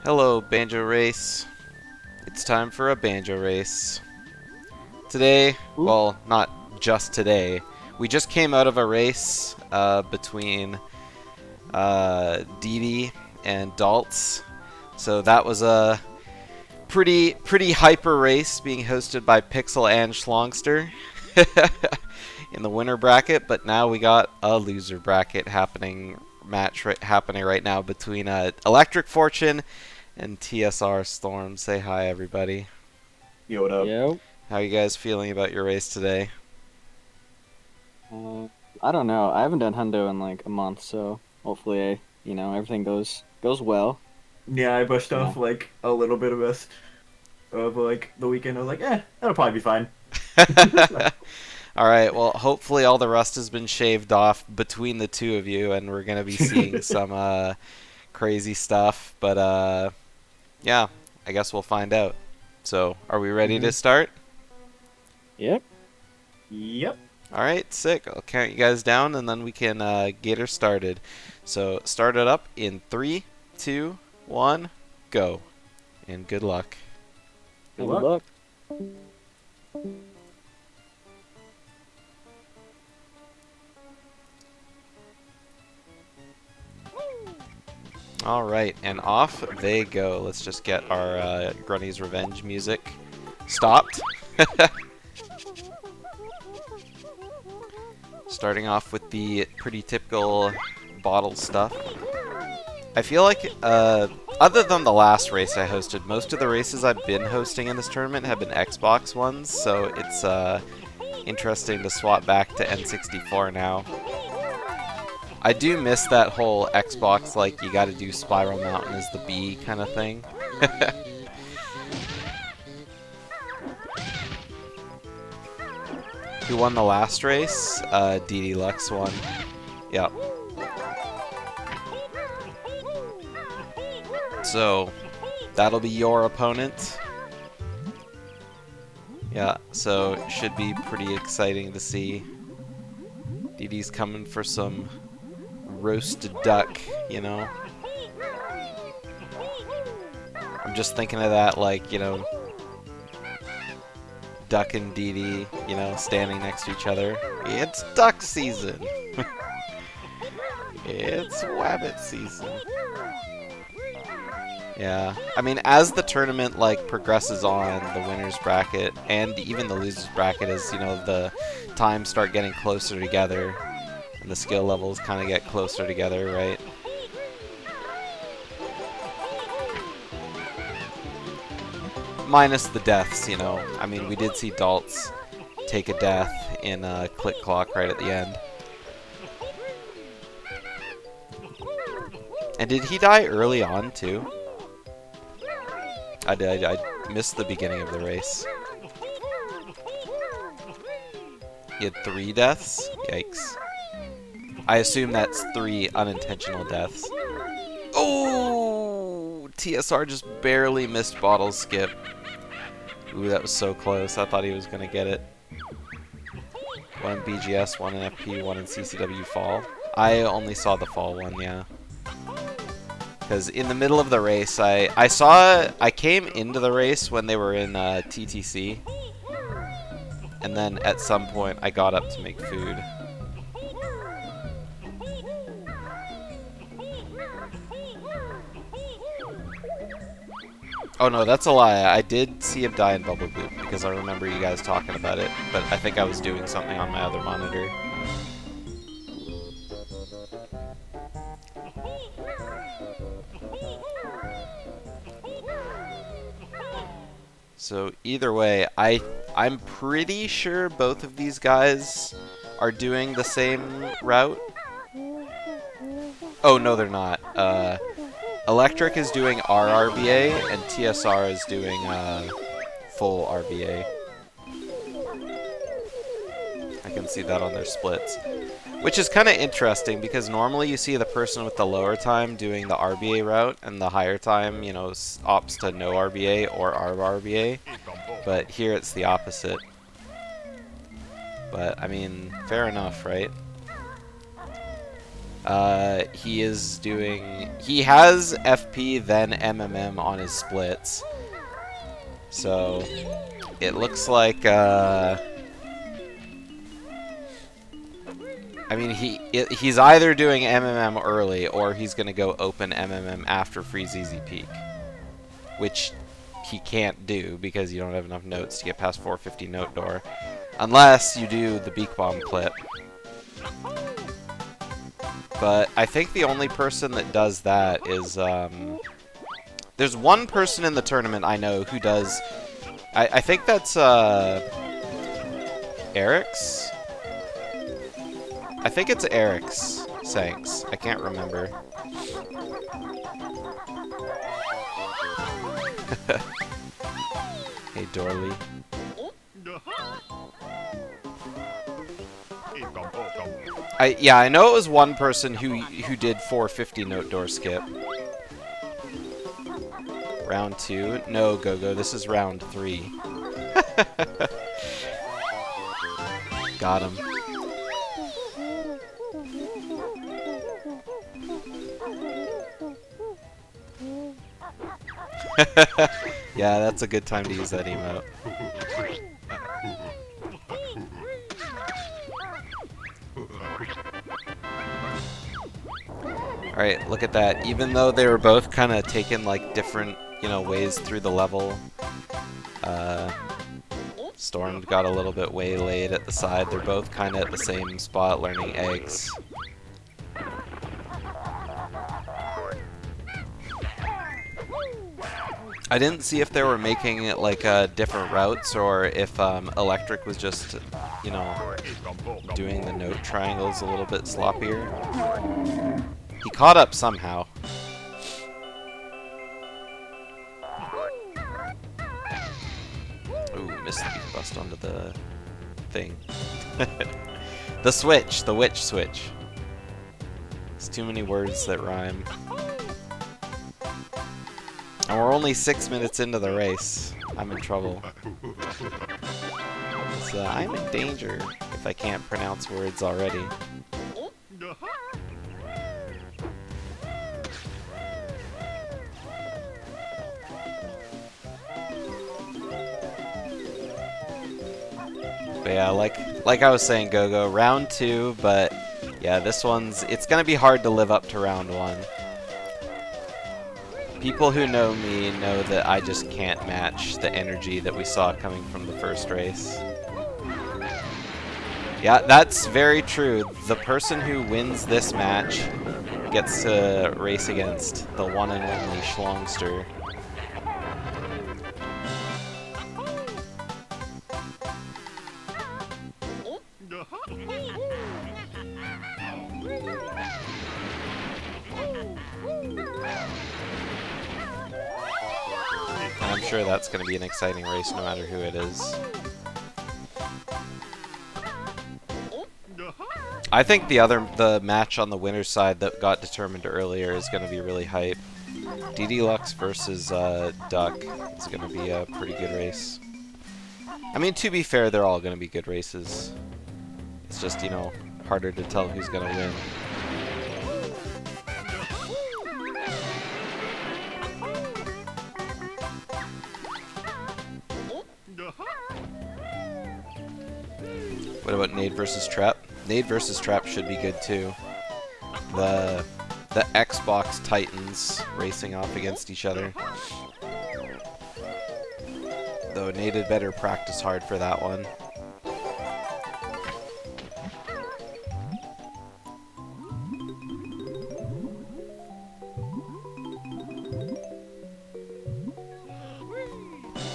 Hello, Banjo Race. It's time for a Banjo Race. Today, well, not just today, we just came out of a race between Dee and Daltz. So that was a pretty hyper race being hosted by Pixel and Schlongster in the winner bracket, but now we got a loser bracket happening right now between ElectricFortune and TSRStormed. Say hi, everybody. Yo, what up? Yo. How are you guys feeling about your race today? I don't know. I haven't done hundo in like a month, so hopefully, everything goes well. Yeah, I brushed Yeah. off like a little bit of rest of like the weekend. I was like, that'll probably be fine. Alright, well, hopefully all the rust has been shaved off between the two of you, and we're going to be seeing some crazy stuff. But, yeah, I guess we'll find out. So, are we ready to start? Yep. Yep. Alright, sick. I'll count you guys down, and then we can get her started. So, start it up in 3, 2, 1, go. And good luck. Good luck. Alright, and off they go. Let's just get our Grunny's Revenge music stopped. Starting off with the pretty typical bottle stuff. I feel like, other than the last race I hosted, most of the races I've been hosting in this tournament have been Xbox ones, so it's interesting to swap back to N64 now. I do miss that whole Xbox, like, you gotta do Spiral Mountain as the B kind of thing. Who won the last race? DD Lux won. Yep. So, that'll be your opponent. Yeah, so it should be pretty exciting to see. DD's coming for some roasted duck, you know? I'm just thinking of that, like, you know, Duck and DD, you know, standing next to each other. It's duck season! It's wabbit season. Yeah, I mean, as the tournament, like, progresses on, the winner's bracket, and even the loser's bracket, as, you know, the times start getting closer together, and the skill levels kind of get closer together, right? Minus the deaths, you know. I mean, we did see Daltz take a death in Click Clock right at the end. And did he die early on, too? I did. I missed the beginning of the race. He had 3 deaths? Yikes. I assume that's 3 unintentional deaths. Oh! TSR just barely missed bottle skip. Ooh, that was so close. I thought he was going to get it. 1 in BGS, 1 in FP, 1 in CCW fall. I only saw the fall one, yeah. Because in the middle of the race, I came into the race when they were in TTC. And then at some point, I got up to make food. Oh no, that's a lie. I did see him die in Bubble Boop, because I remember you guys talking about it. But I think I was doing something on my other monitor. So either way, I'm pretty sure both of these guys are doing the same route. Oh no, they're not. Electric is doing RRBA and TSR is doing full RBA. I can see that on their splits. Which is kind of interesting because normally you see the person with the lower time doing the RBA route and the higher time, you know, opts to no RBA or RBA. But here it's the opposite. But, I mean, fair enough, right? He is doing... He has FP, then MMM on his splits. So, it looks like, I mean, he's either doing MMM early, or he's going to go open MMM after Freeze Easy Peak. Which he can't do, because you don't have enough notes to get past 450 note door. Unless you do the Beak Bomb clip. But I think the only person that does that is, there's one person in the tournament I know who does... I think that's, Eric's? I think it's Eric's Sanks. I can't remember. Hey, Dorley. Yeah, I know it was one person who did 450 note door skip. Round 2. No, Go-Go, this is round 3. Got him. Yeah, that's a good time to use that emote. Alright, look at that. Even though they were both kind of taking like different, you know, ways through the level, Stormed got a little bit waylaid at the side. They're both kind of at the same spot learning eggs. I didn't see if they were making it like different routes or if Electric was just, you know, doing the note triangles a little bit sloppier. He caught up somehow. Ooh, missed the beat bust onto the thing. The switch, the witch switch. It's too many words that rhyme. And we're only 6 minutes into the race. I'm in trouble. So I'm in danger if I can't pronounce words already. But yeah, like I was saying, Go-Go, round 2, but yeah, this one's, it's gonna be hard to live up to round 1. People who know me know that I just can't match the energy that we saw coming from the first race. Yeah, that's very true. The person who wins this match gets to race against the one and only Schlongster. I'm sure that's going to be an exciting race no matter who it is. I think the match on the winner's side that got determined earlier is going to be really hype. DD Lux versus Duck is going to be a pretty good race. I mean, to be fair, they're all going to be good races. It's just, you know, harder to tell who's going to win. What about Nade versus Trap? Nade versus Trap should be good too. The Xbox Titans racing off against each other. Though Nade had better practice hard for that one.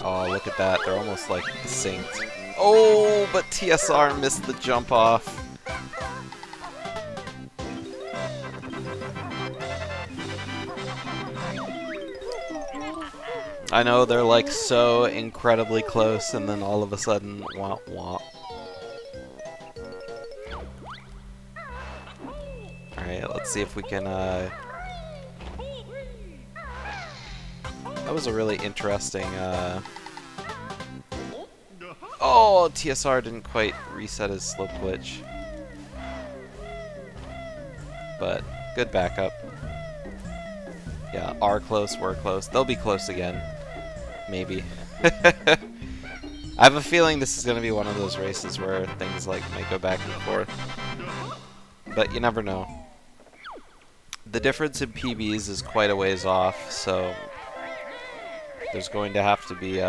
Oh, look at that. They're almost like synced. Oh, but TSR missed the jump off. I know, they're like so incredibly close, and then all of a sudden, wah wah. Alright, let's see if we can, that was a really interesting, oh, TSR didn't quite reset his slope glitch. but good backup. Yeah, are close, were close. They'll be close again. Maybe. I have a feeling this is going to be one of those races where things like might go back and forth. But you never know. The difference in PBs is quite a ways off, so there's going to have to be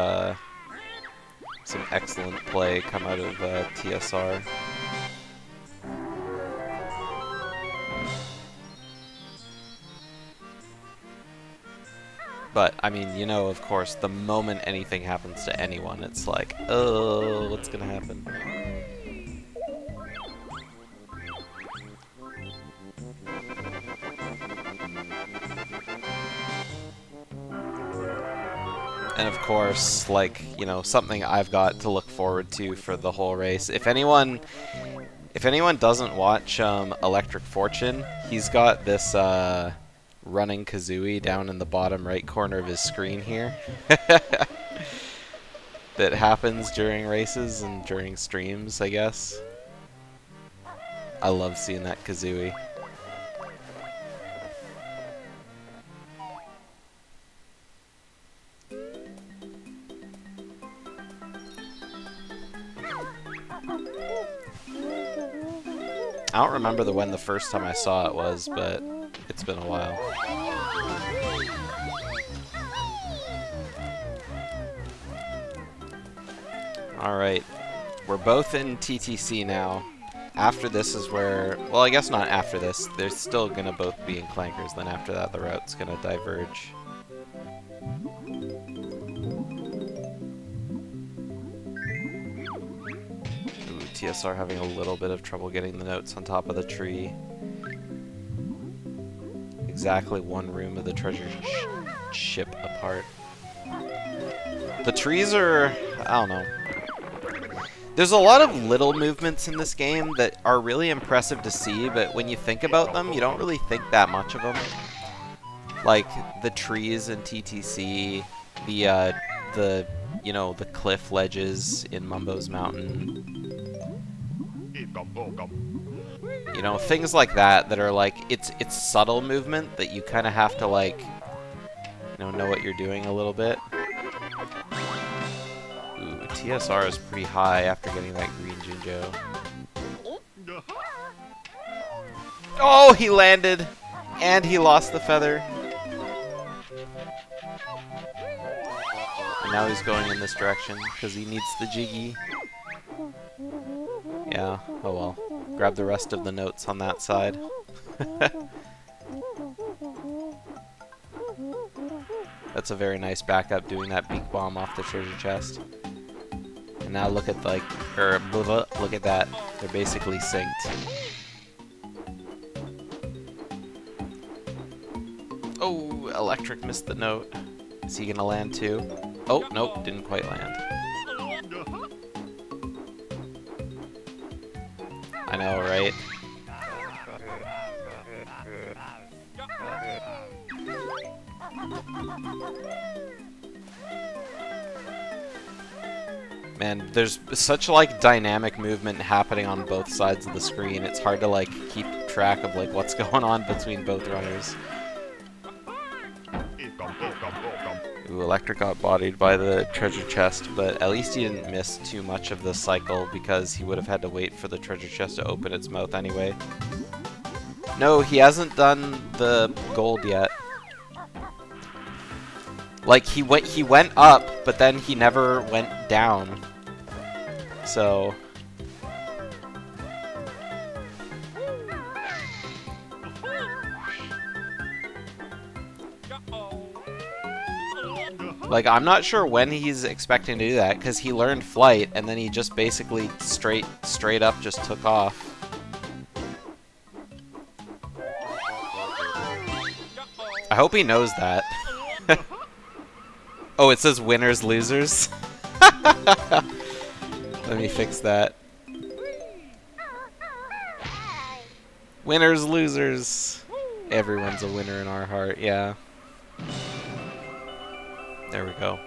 some excellent play come out of TSR. But, I mean, you know, of course, the moment anything happens to anyone, it's like, oh, what's gonna happen? And of course, like, you know, something I've got to look forward to for the whole race. If anyone doesn't watch ElectricFortune, he's got this running kazooie down in the bottom right corner of his screen here that happens during races and during streams, I guess. I love seeing that kazooie. I don't remember when the first time I saw it was, but it's been a while. Alright, we're both in TTC now. After this is where, well, I guess not after this. They're still gonna both be in clankers, then after that the route's gonna diverge. Ooh, TSR having a little bit of trouble getting the notes on top of the tree. Exactly one room of the treasure ship apart. The trees are, I don't know. There's a lot of little movements in this game that are really impressive to see, but when you think about them, you don't really think that much of them. Like the trees in TTC, the you know, the cliff ledges in Mumbo's Mountain. You know, things like that that are like, it's subtle movement that you kind of have to like, you know what you're doing a little bit. Ooh, TSR is pretty high after getting that green Jinjo. Oh, he landed! And he lost the feather. And now he's going in this direction, because he needs the Jiggy. Yeah, oh well. Grab the rest of the notes on that side. That's a very nice backup, doing that beak bomb off the treasure chest. And now look at like, look at that. They're basically synced. Oh, Electric missed the note. Is he gonna land too? Oh, nope, didn't quite land. I know, right? Man, there's such like dynamic movement happening on both sides of the screen. It's hard to like keep track of like what's going on between both runners. Ooh, Electric got bodied by the treasure chest, but at least he didn't miss too much of the cycle because he would have had to wait for the treasure chest to open its mouth anyway. No, he hasn't done the gold yet. Like, he went up, but then he never went down. So... like, I'm not sure when he's expecting to do that, because he learned flight, and then he just basically straight up just took off. I hope he knows that. Oh, it says winners, losers? Let me fix that. Winners, losers. Everyone's a winner in our heart, yeah. There we go.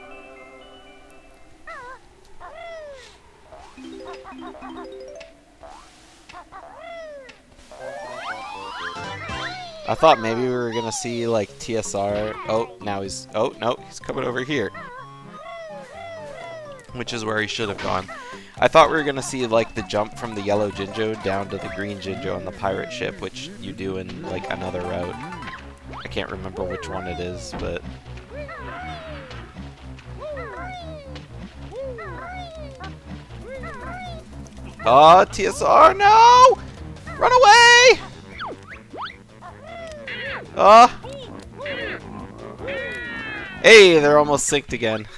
I thought maybe we were gonna see like TSR. Oh, now he's. Oh no, he's coming over here, which is where he should have gone. I thought we were gonna see like the jump from the yellow Jinjo down to the green Jinjo on the pirate ship, which you do in like another route. I can't remember which one it is, but. Oh, TSR, no! Run away! Oh! Hey, they're almost synced again.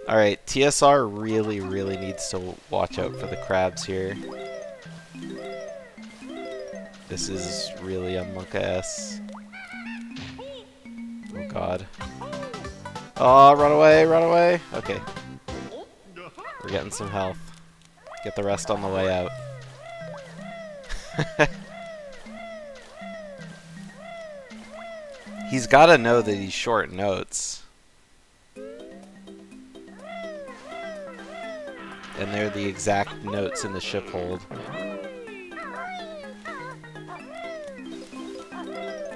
Alright, TSR really, really needs to watch out for the crabs here. This is really a monk-ass. Oh god. Oh, run away, run away! Okay. We're getting some health. Get the rest on the way out. He's gotta know that he's short notes. And they're the exact notes in the ship hold.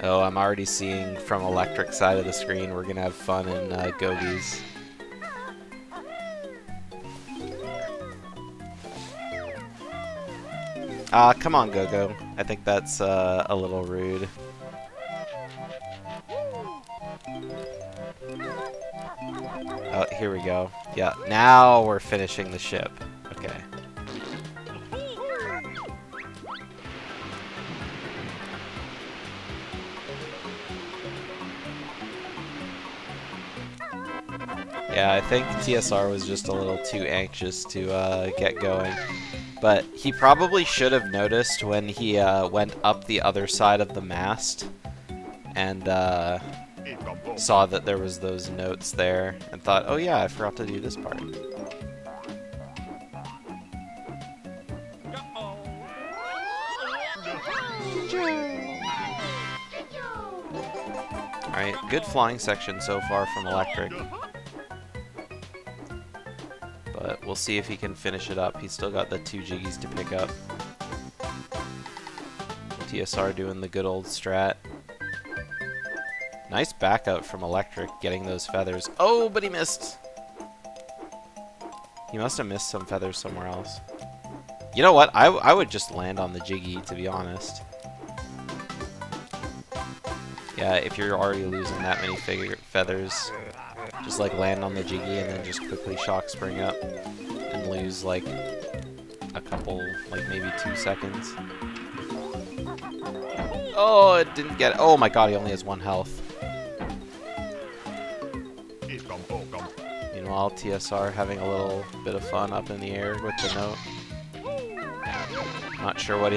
Oh, I'm already seeing from Electric side of the screen we're gonna have fun in Gogies. Come on, Go-Go. I think that's a little rude. Oh, here we go. Yeah, now we're finishing the ship. Okay. Yeah, I think TSR was just a little too anxious to get going. But he probably should have noticed when he went up the other side of the mast and saw that there was those notes there and thought, oh yeah, I forgot to do this part. Alright, good flying section so far from Electric. But we'll see if he can finish it up. He's still got the 2 jiggies to pick up. TSR doing the good old strat. Nice back out from Electric, getting those feathers. Oh, but he missed! He must have missed some feathers somewhere else. You know what? I would just land on the jiggy, to be honest. Yeah, if you're already losing that many feathers, just like land on the jiggy and then just quickly shock spring up and lose like a couple, like maybe 2 seconds. Oh, it didn't get it. Oh my god, he only has 1 health. Meanwhile, TSR having a little bit of fun up in the air with the note. Not sure what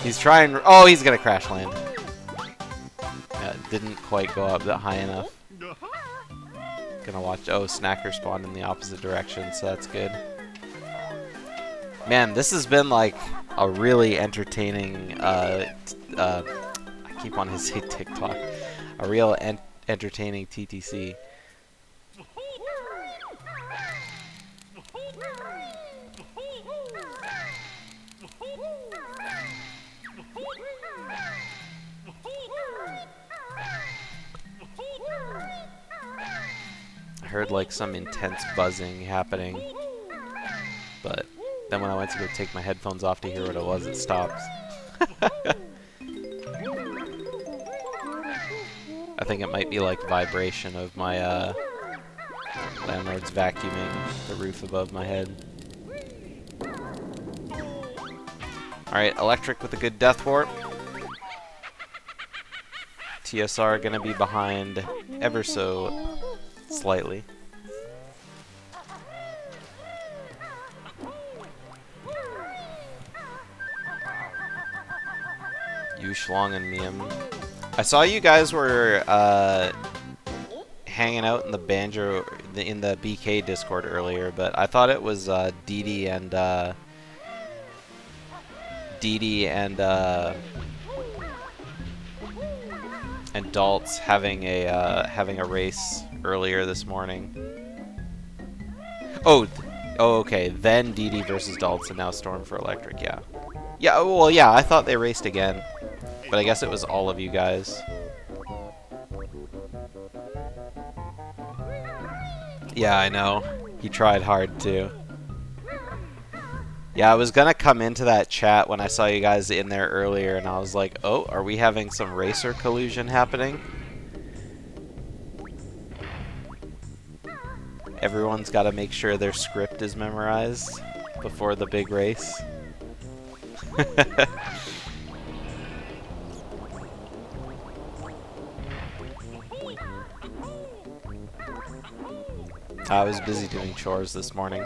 he's trying. Oh, he's gonna crash land. Yeah, it didn't quite go up that high enough. Gonna watch. Oh, Snacker spawned in the opposite direction, so that's good. Man, this has been like a really entertaining. I keep wanting to say TikTok. A real entertaining TTC. I heard like some intense buzzing happening, but then when I went to go take my headphones off to hear what it was, it stopped. I think it might be like vibration of my landlord's vacuuming the roof above my head. Alright, Electric with a good death warp. TSR gonna be behind ever so slightly. Yushlong and Miam. I saw you guys were hanging out in the Banjo in the BK Discord earlier, but I thought it was Dee and Daltz having a race earlier this morning. Oh, okay. Then Dee versus Daltz, and now Storm for Electric. Yeah. Yeah, well, yeah, I thought they raced again. But I guess it was all of you guys. Yeah, I know. He tried hard, too. Yeah, I was gonna come into that chat when I saw you guys in there earlier, and I was like, oh, are we having some racer collusion happening? Everyone's got to make sure their script is memorized before the big race. I was busy doing chores this morning.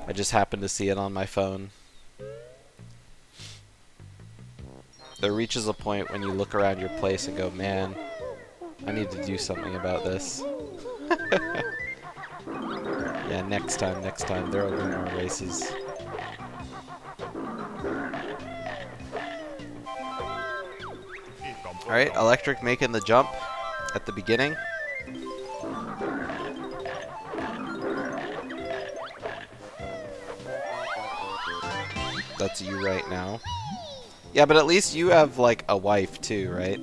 I just happened to see it on my phone. There reaches a point when you look around your place and go, man, I need to do something about this. Yeah, next time, there will be more races. Alright, Electric making the jump at the beginning. That's you right now. Yeah, but at least you have, like, a wife, too, right?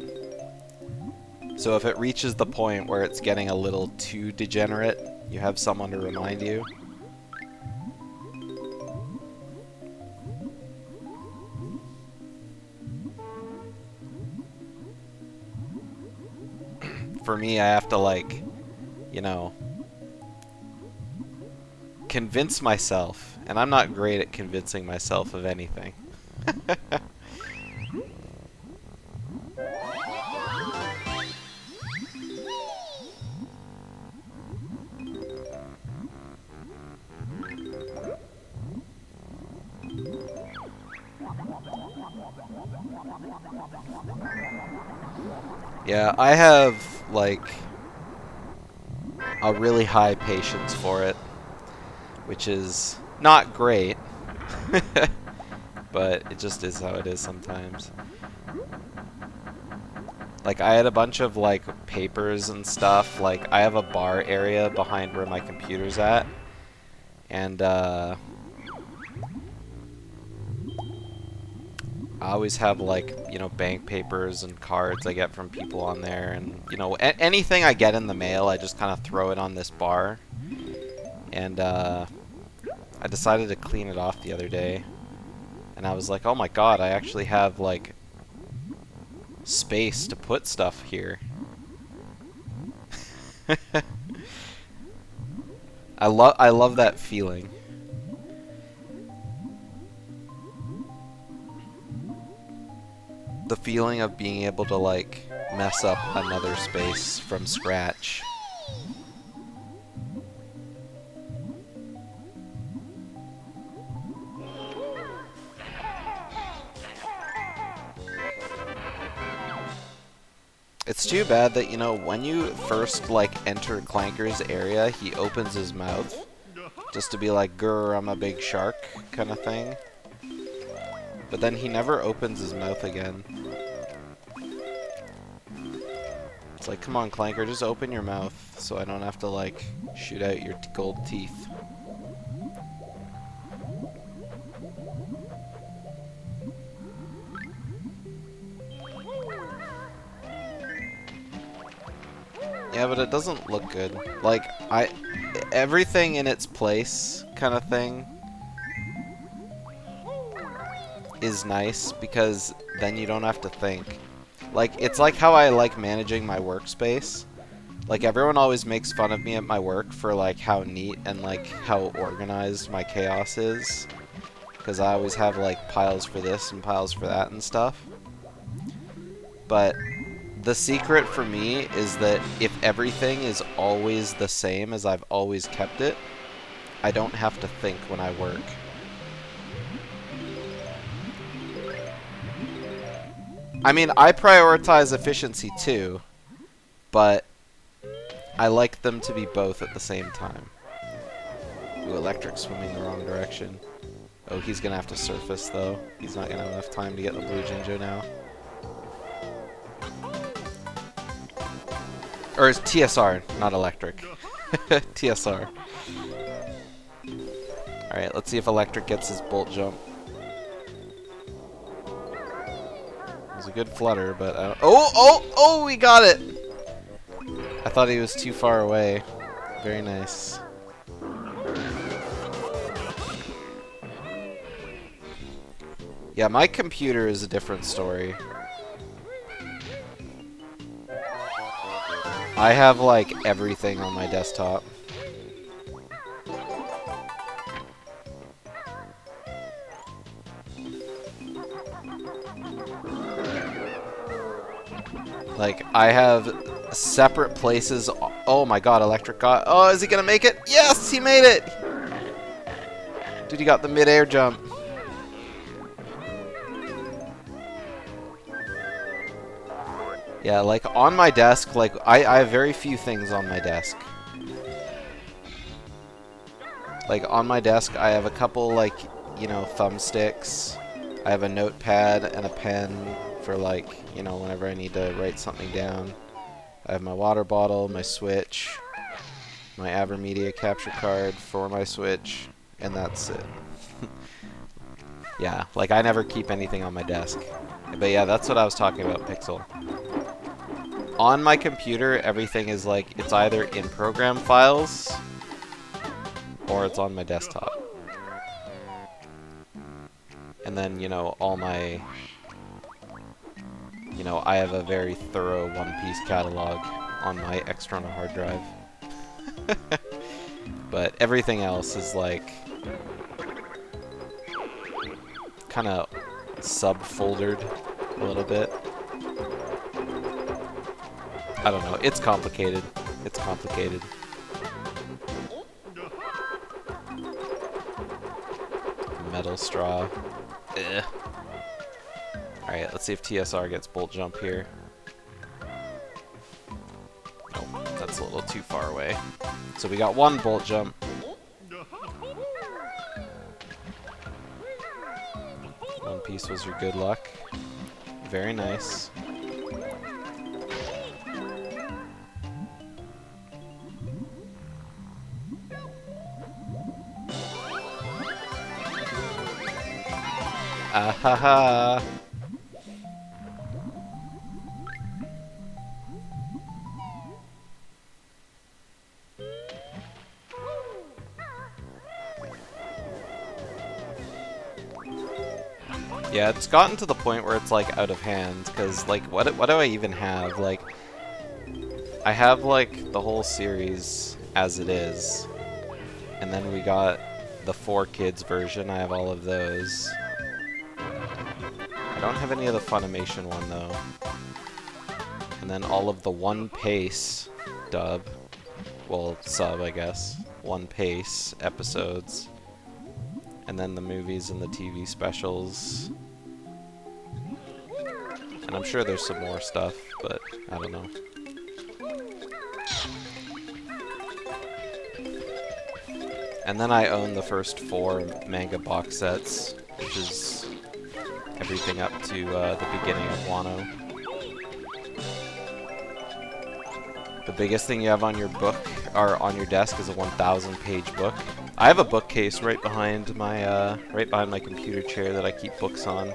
So if it reaches the point where it's getting a little too degenerate, you have someone to remind you. For me, I have to, like, you know, convince myself. And I'm not great at convincing myself of anything. Yeah, I have, like, a really high patience for it, which is not great, but it just is how it is sometimes. Like, I had a bunch of, like, papers and stuff. Like, I have a bar area behind where my computer's at, and, I always have, like, you know, bank papers and cards I get from people on there, and, you know, anything I get in the mail, I just kind of throw it on this bar. And, I decided to clean it off the other day, and I was like, oh my god, I actually have, like, space to put stuff here. I love that feeling. The feeling of being able to, like, mess up another space from scratch. It's too bad that, you know, when you first, like, enter Clanker's area, he opens his mouth just to be like, grr, I'm a big shark, kind of thing. But then he never opens his mouth again. It's like, come on, Clanker, just open your mouth so I don't have to, like, shoot out your gold teeth. Yeah, but it doesn't look good. Like, everything in its place kind of thing is nice because then you don't have to think. Like, it's like how I like managing my workspace. Like, everyone always makes fun of me at my work for, like, how neat and, like, how organized my chaos is. Because I always have, like, piles for this and piles for that and stuff. But the secret for me is that if everything is always the same as I've always kept it, I don't have to think when I work. I mean, I prioritize efficiency too, but I like them to be both at the same time. Ooh, Electric swimming the wrong direction. Oh, he's gonna have to surface though. He's not gonna have enough time to get the blue Jinjo now. Or it's TSR, not Electric. TSR. Alright, let's see if Electric gets his bolt jump. a good flutter, but I don't... Oh, we got it! I thought he was too far away. Very nice. Yeah, my computer is a different story. I have, like, everything on my desktop. Like, I have separate places. Oh my god, Electric got... Oh, is he gonna make it? Yes, he made it! Dude, he got the mid-air jump. Yeah, like, on my desk, like, I have very few things on my desk. Like, on my desk, I have a couple, like, you know, thumbsticks. I have a notepad and a pen for, like, you know, whenever I need to write something down. I have my water bottle, my Switch, my AverMedia capture card for my Switch, and that's it. Yeah, like, I never keep anything on my desk. But yeah, that's what I was talking about, Pixel. On my computer, everything is like, it's either in program files, or it's on my desktop. And then, you know, all my... You know, I have a very thorough One Piece catalog on my external hard drive. But everything else is like... kind of subfoldered a little bit. I don't know. It's complicated. It's complicated. Metal straw. Ugh. Alright, let's see if TSR gets bolt jump here. Oh, that's a little too far away. So we got one bolt jump. One Piece was your good luck. Very nice. Ahaha! Yeah, it's gotten to the point where it's like out of hand, because like what do I even have? Like, I have like the whole series as it is, and then we got the 4Kids version. I have all of those. I don't have any of the Funimation one though. And then all of the One Pace dub, well, sub I guess, One Pace episodes. And then the movies and the TV specials. And I'm sure there's some more stuff, but I don't know. And then I own the first 4 manga box sets, which is everything up to the beginning of Wano. The biggest thing you have on your book, or on your desk, is a 1,000-page book. I have a bookcase right behind my computer chair that I keep books on.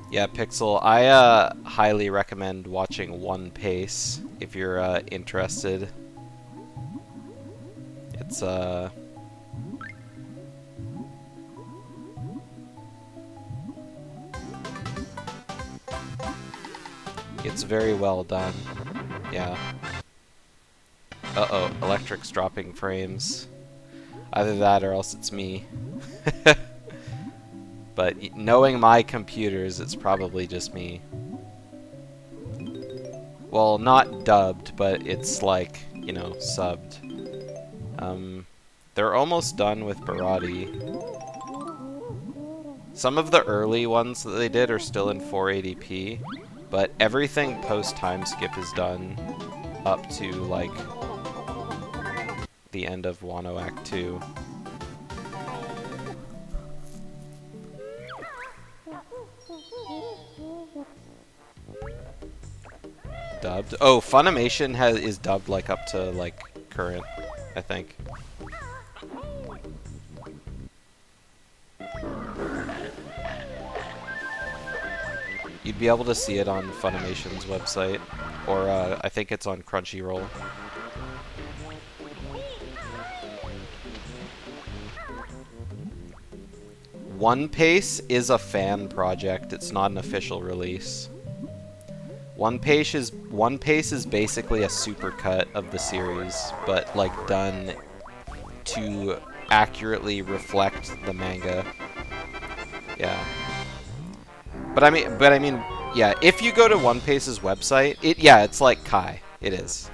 Yeah, Pixel, I highly recommend watching One Pace if you're interested. It's it's very well done. Yeah. Uh-oh, Electric's dropping frames. Either that or else it's me. But knowing my computers, it's probably just me. Well, not dubbed, but it's like, you know, subbed. They're almost done with Barati. Some of the early ones that they did are still in 480p, but everything post-time skip is done up to, like, the end of Wano Act 2. dubbed. Oh, Funimation is dubbed like up to like current, I think. You'd be able to see it on Funimation's website, or I think it's on Crunchyroll. One Piece is a fan project. It's not an official release. One Piece is basically a supercut of the series, but like done to accurately reflect the manga. Yeah. But I mean, yeah. If you go to One Piece's website, it's like Kai. It is.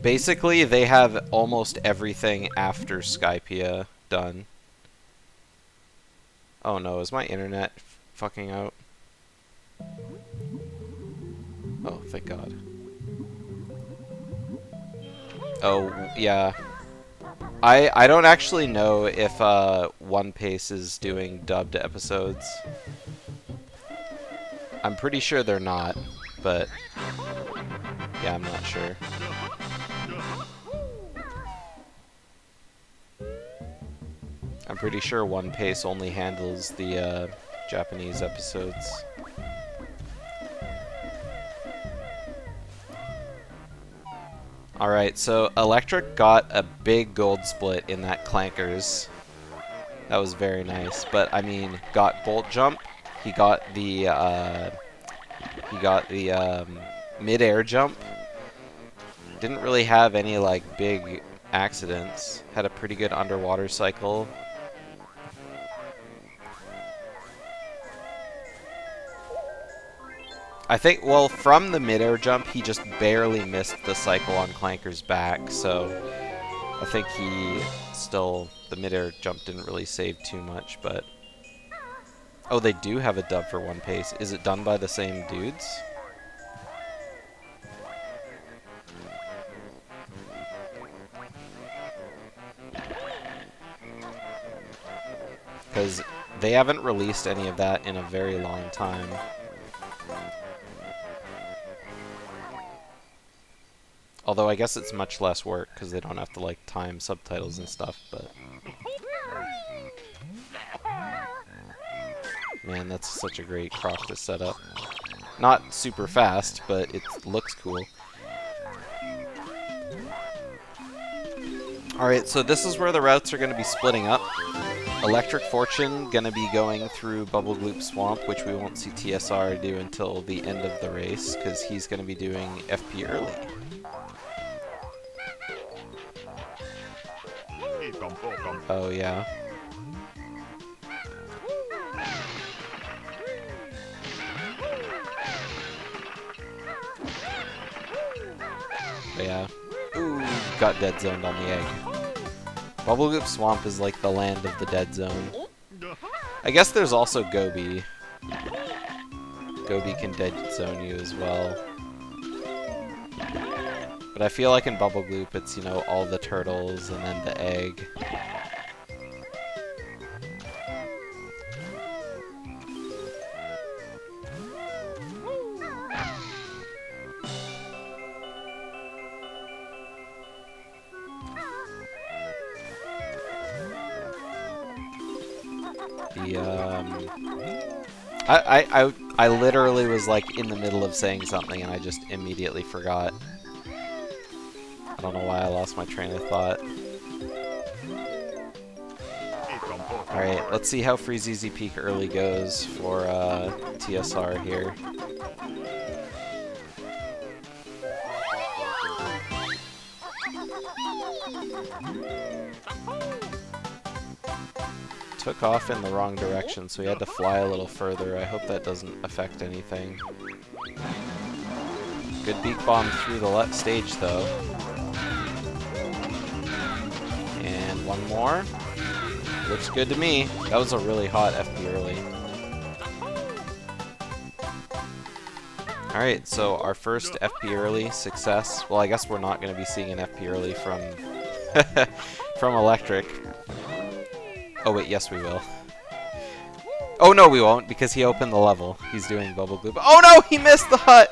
Basically, they have almost everything after Skypiea done. Oh no, is my internet fucking out? Oh, thank God. Oh, yeah. I don't actually know if One Piece is doing dubbed episodes. I'm pretty sure they're not, but yeah, I'm not sure. I'm pretty sure One Piece only handles the Japanese episodes. Alright, so Electric got a big gold split in that Clankers. That was very nice, but I mean, got Bolt Jump, he got the mid-air jump. Didn't really have any like big accidents. Had a pretty good underwater cycle. I think, well, from the mid-air jump, he just barely missed the cycle on Clanker's back, so I think the mid-air jump didn't really save too much, but... Oh, they do have a dub for One Piece. Is it done by the same dudes? Because they haven't released any of that in a very long time. Although I guess it's much less work because they don't have to like time subtitles and stuff, but... Man, that's such a great croc to set up. Not super fast, but it looks cool. Alright, so this is where the routes are going to be splitting up. ElectricFortune going to be going through Bubble Gloop Swamp, which we won't see TSR do until the end of the race, because he's going to be doing FP early. Oh, yeah. But yeah. Ooh, got dead zoned on the egg. Bubble Gloop Swamp is like the land of the dead zone. I guess there's also Gobi. Gobi can dead zone you as well. But I feel like in Bubble Gloop it's, you know, all the turtles and then the egg. I literally was like in the middle of saying something and I just immediately forgot. I don't know why I lost my train of thought. Alright, let's see how Freezeezy Peak early goes for TSR here. Took off in the wrong direction, so he had to fly a little further. I hope that doesn't affect anything. Good beak bomb through the stage, though. And one more. Looks good to me. That was a really hot FP early. Alright, so our first FP early success. Well, I guess we're not going to be seeing an FP early from from Electric. Oh wait, yes we will. Oh no, we won't, because he opened the level. He's doing Bubble Gloop. Oh no, he missed the hut!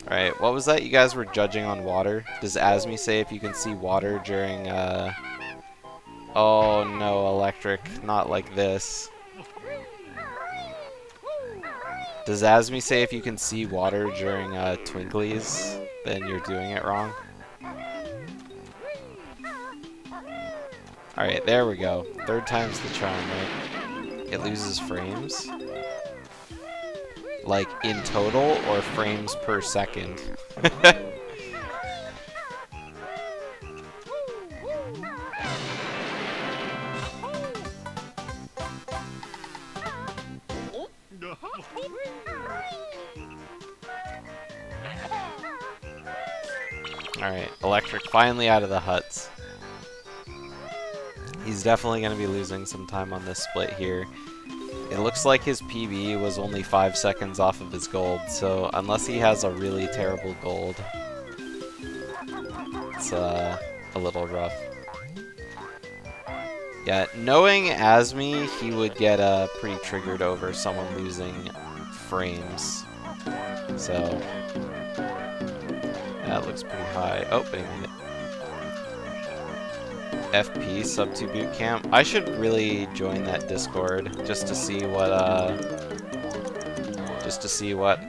Alright, what was that you guys were judging on water? Does Asmi say if you can see water during, Oh no, Electric, not like this. Does Asmi say if you can see water during, Twinklies, then you're doing it wrong? Alright, there we go. Third time's the charm, right? It loses frames? Like, in total, or frames per second? Alright, Electric finally out of the huts. He's definitely going to be losing some time on this split here. It looks like his PB was only 5 seconds off of his gold, so unless he has a really terrible gold, it's a little rough. Yeah, knowing Asmi, he would get pretty triggered over someone losing frames. So, that looks pretty high. Oh, wait a minute. FP sub 2 boot camp. I should really join that Discord just to see what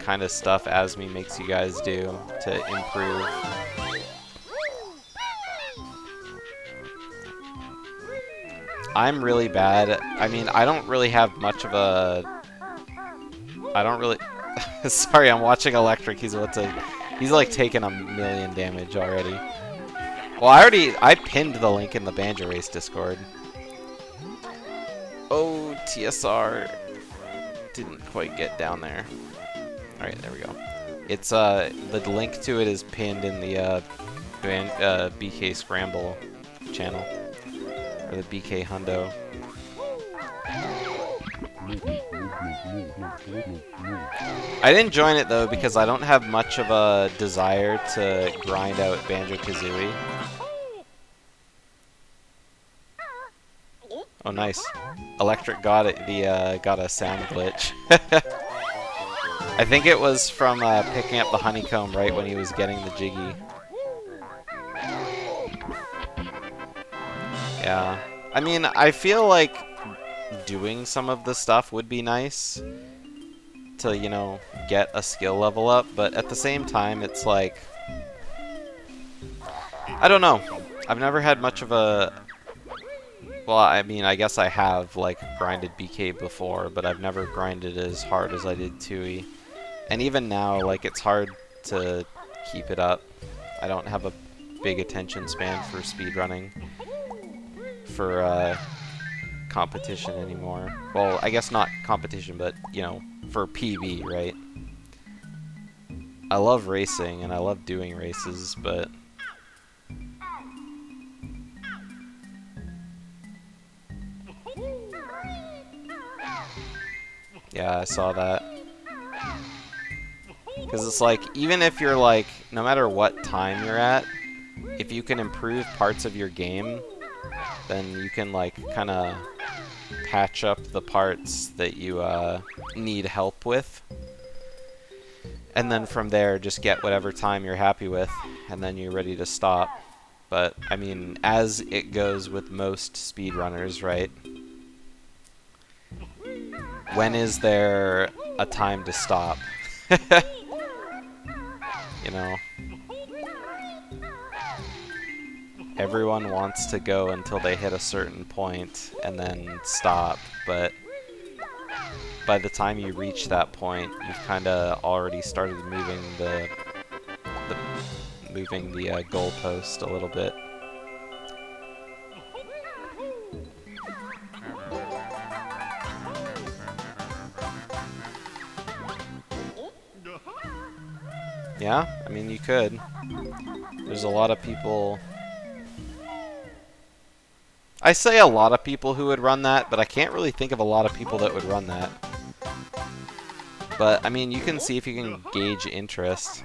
kind of stuff Asmi makes you guys do to improve. I'm really bad. I mean, I don't really have much of a. I don't really. Sorry, I'm watching Electric. He's like taking a million damage already. Well, I pinned the link in the Banjo Race Discord. Oh, TSR didn't quite get down there. Alright, there we go. It's, the link to it is pinned in the, BK Scramble channel. Or the BK Hundo. I didn't join it though because I don't have much of a desire to grind out Banjo-Kazooie. Oh, nice. Electric got it. Got a sound glitch. I think it was from picking up the honeycomb right when he was getting the jiggy. Yeah. I mean, I feel like doing some of the stuff would be nice to, you know, get a skill level up, but at the same time, it's like, I don't know. I've never had much of a, well, I mean, I guess I have, like, grinded BK before, but I've never grinded as hard as I did 2E. And even now, like, it's hard to keep it up. I don't have a big attention span for speedrunning for competition anymore. Well, I guess not competition, but, you know, for PB, right? I love racing, and I love doing races, but yeah, I saw that. Because it's like, even if you're like, no matter what time you're at, if you can improve parts of your game, then you can like kind of patch up the parts that you need help with. And then from there, just get whatever time you're happy with, and then you're ready to stop. But, I mean, as it goes with most speedrunners, right? When is there a time to stop? You know? Everyone wants to go until they hit a certain point and then stop, but by the time you reach that point, you've kind of already started moving the goalpost a little bit. Yeah, I mean, you could. There's a lot of people. I say a lot of people who would run that, but I can't really think of a lot of people that would run that. But, I mean, you can see if you can gauge interest.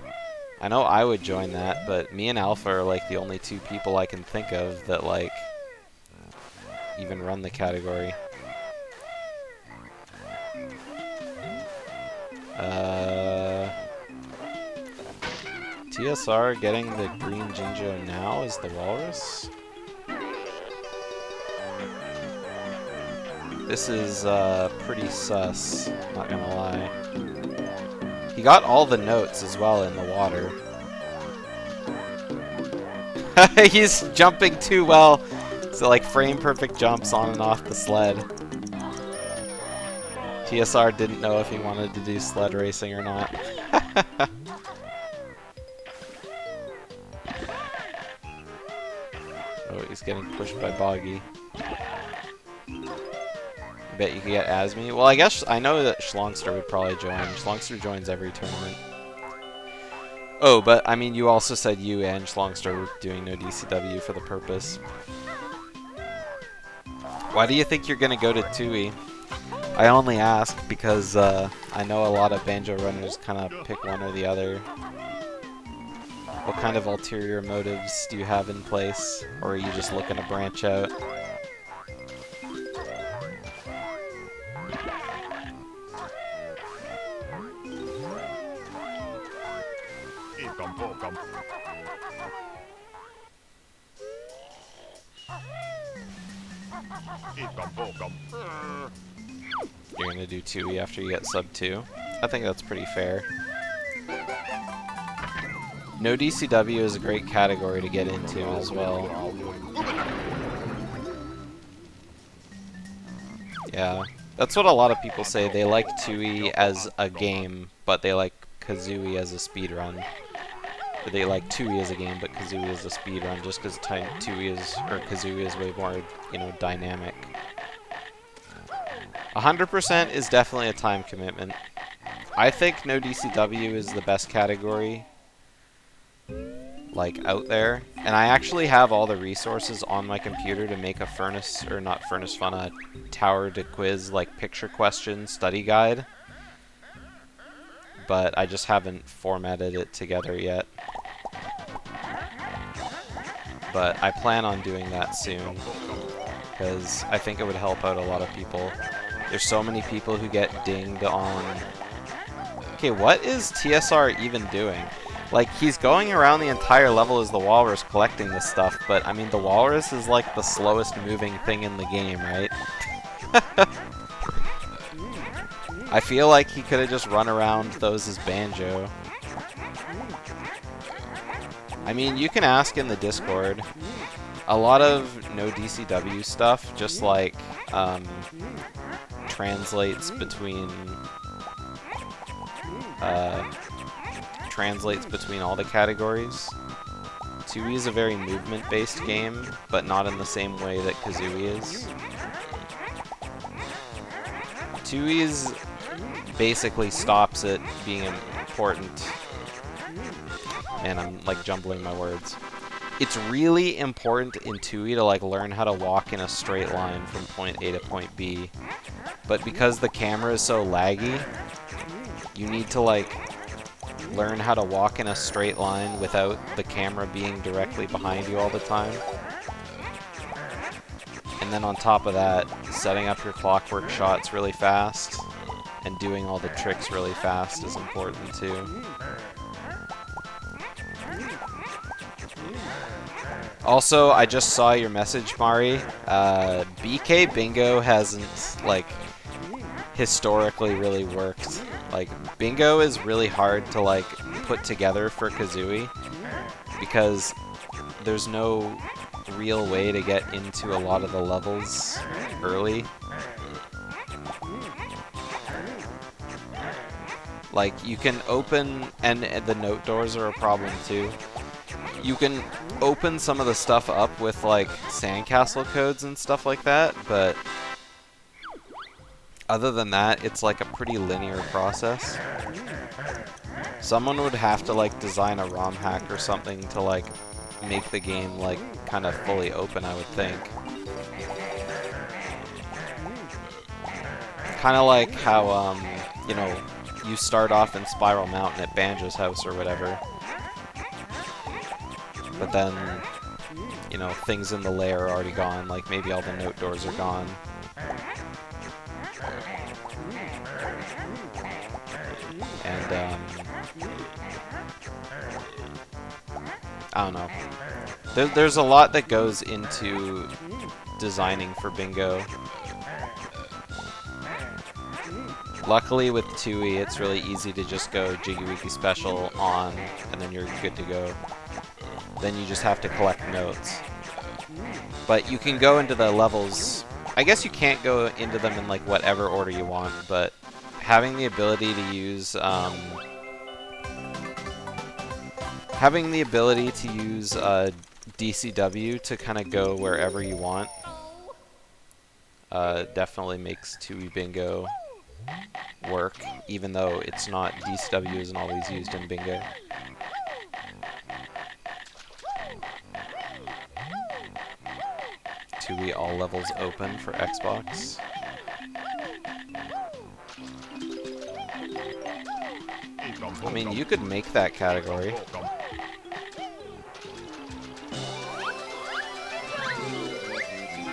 I know I would join that, but me and Alpha are, like, the only two people I can think of that, like, even run the category. TSR getting the green Jinjo now is the Walrus? This is pretty sus, not gonna lie. He got all the notes as well in the water. He's jumping too well. So like frame perfect jumps on and off the sled. TSR didn't know if he wanted to do sled racing or not. Oh, he's getting pushed by Boggy. I bet you could get Asmi. Well, I guess I know that Schlongster would probably join. Schlongster joins every tournament. Oh, but I mean, you also said you and Schlongster were doing no DCW for the purpose. Why do you think you're gonna go to Tui? I only ask because I know a lot of banjo runners kind of pick one or the other. What kind of ulterior motives do you have in place, or are you just looking to branch out? You're gonna do 2E after you get sub 2. I think that's pretty fair. No DCW is a great category to get into as well. Yeah, that's what a lot of people say. They like 2E as a game, but they like Kazooie as a speedrun. Or they like 2E as a game, but Kazooie as a speedrun, just because 2E is, or Kazooie is way more, you know, dynamic. 100% is definitely a time commitment. I think no DCW is the best category, like, out there. And I actually have all the resources on my computer to make a Furnace, or not Furnace Fun, a Tower to Quiz, like, picture question study guide. But I just haven't formatted it together yet. But I plan on doing that soon, because I think it would help out a lot of people. There's so many people who get dinged on... Okay, what is TSR even doing? Like, he's going around the entire level as the Walrus collecting this stuff, but, I mean, the Walrus is, like, the slowest moving thing in the game, right? I feel like he could have just run around those as Banjo. I mean, you can ask in the Discord. A lot of no DCW stuff just, like, translates between all the categories. 2E is a very movement-based game, but not in the same way that Kazooie is. 2E basically stops it being important. Man, I'm like jumbling my words. It's really important in 2E to like learn how to walk in a straight line from point A to point B. But because the camera is so laggy, you need to like learn how to walk in a straight line without the camera being directly behind you all the time. And then on top of that, setting up your clockwork shots really fast and doing all the tricks really fast is important too. Also, I just saw your message, Mari. BK Bingo hasn't, like, historically really worked. Like, Bingo is really hard to, like, put together for Kazooie because there's no real way to get into a lot of the levels early. Like, you can open, and the note doors are a problem too. You can open some of the stuff up with, like, sandcastle codes and stuff like that, but other than that, it's, like, a pretty linear process. Someone would have to, like, design a ROM hack or something to, like, make the game, like, kind of fully open, I would think. Kind of like how, you know, you start off in Spiral Mountain at Banjo's house or whatever. But then, you know, things in the layer are already gone, like maybe all the note doors are gone. And, I don't know. There's a lot that goes into designing for bingo. Luckily with Tui, it's really easy to just go Jiggy Wiggy Special on, and then you're good to go. Then you just have to collect notes. But you can go into the levels. I guess you can't go into them in like whatever order you want, but having the ability to use DCW to kind of go wherever you want definitely makes 2E Bingo work, even though it's not, DCW isn't always used in Bingo. Tui all levels open for Xbox. I mean, you could make that category.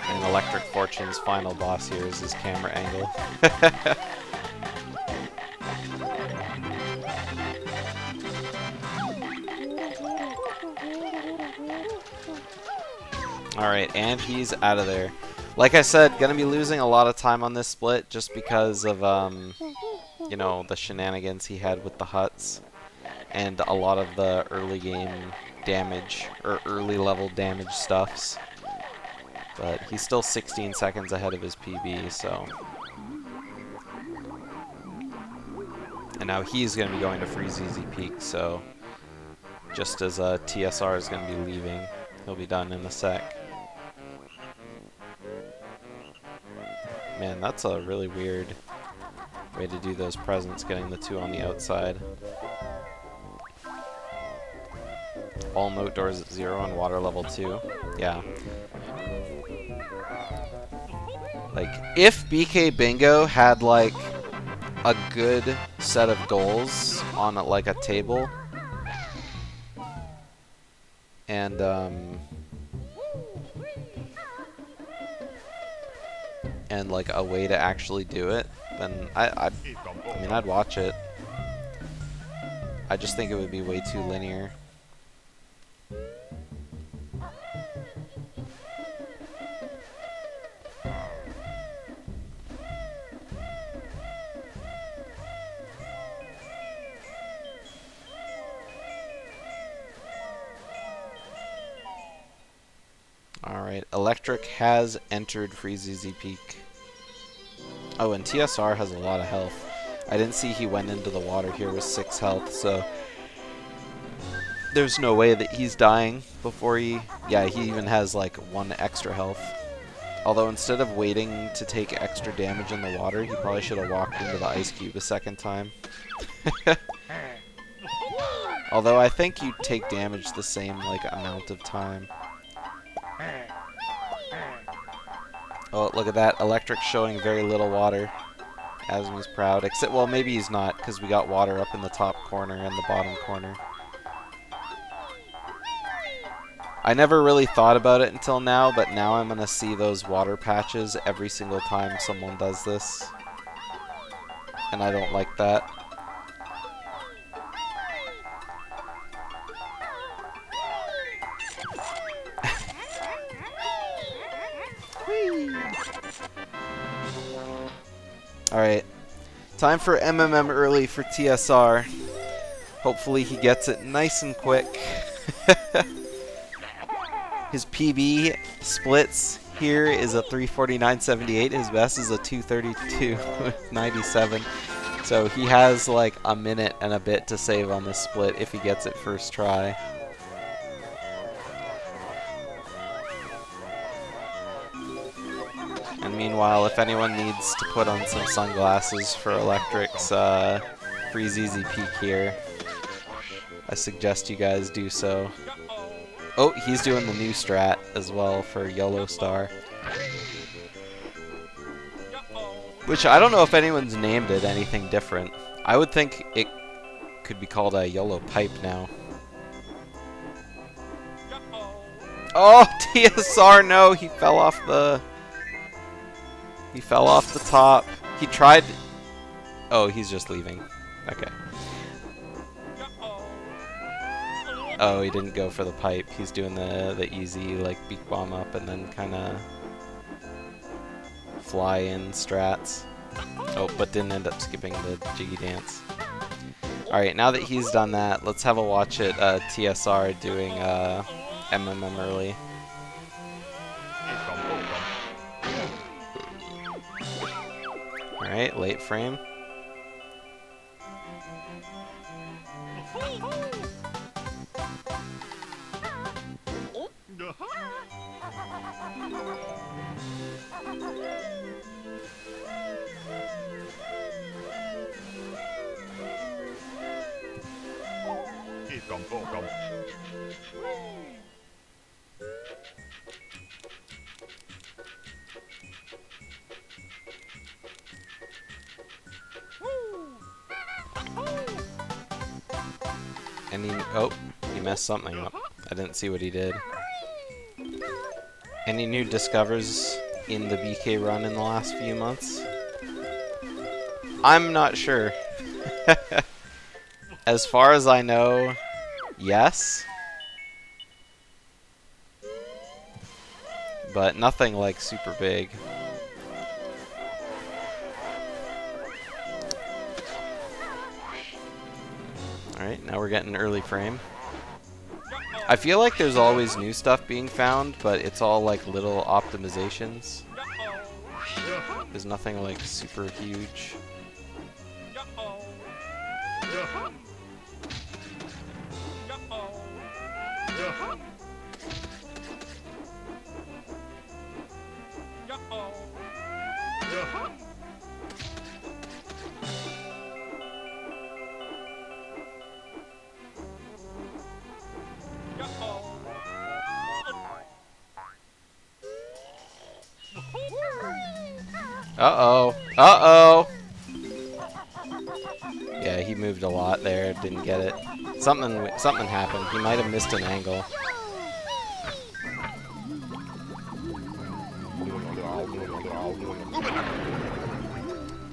And ElectricFortune's final boss here is his camera angle. Alright, and he's out of there. Like I said, gonna be losing a lot of time on this split just because of, you know, the shenanigans he had with the huts. And a lot of the early game damage, or early level damage stuffs. But he's still 16 seconds ahead of his PB, so... And now he's going to be going to Freeze Easy Peak, so... Just as TSR is going to be leaving, he'll be done in a sec. Man, that's a really weird way to do those presents, getting the two on the outside. All note doors at 0 and water level 2. Yeah. Like, if BK Bingo had, like, a good set of goals on, like, a table, and, like, a way to actually do it, then I mean, I'd watch it. I just think it would be way too linear. Alright, Electric has entered Freeze Easy Peak. Oh, and TSR has a lot of health. I didn't see he went into the water here with 6 health, so... There's no way that he's dying before he... Yeah, he even has, like, 1 extra health. Although, instead of waiting to take extra damage in the water, he probably should have walked into the ice cube a second time. Although, I think you take damage the same, like, amount of time. Oh, look at that. Electric showing very little water. Asmi's proud. Except, well, maybe he's not, because we got water up in the top corner and the bottom corner. I never really thought about it until now, but now I'm going to see those water patches every single time someone does this. And I don't like that. Alright, time for MMM early for TSR. Hopefully he gets it nice and quick. His PB splits here is a 349.78. His best is a 232.97. So he has like a minute and a bit to save on this split if he gets it first try. And meanwhile, if anyone needs to put on some sunglasses for Electric's Freeze Easy Peak here, I suggest you guys do so. Oh, he's doing the new strat as well for Yellow Star. Which I don't know if anyone's named it anything different. I would think it could be called a YOLO pipe now. Oh, TSR, no, he fell off the top. He tried. Oh, he's just leaving. Okay. Oh, he didn't go for the pipe. He's doing the easy like beak bomb up and then kind of fly in strats. Oh, but didn't end up skipping the jiggy dance. Alright, now that he's done that, let's have a watch at TSR doing MMM early. Alright, late frame. And oh, he messed something up. I didn't see what he did. Any new discovers in the BK run in the last few months? I'm not sure. As far as I know, yes. But nothing like super big. Alright, now we're getting an early frame. I feel like there's always new stuff being found, but it's all like little optimizations. There's nothing like super huge. Uh-oh. Uh-oh! Yeah, he moved a lot there, didn't get it. Something happened. He might have missed an angle.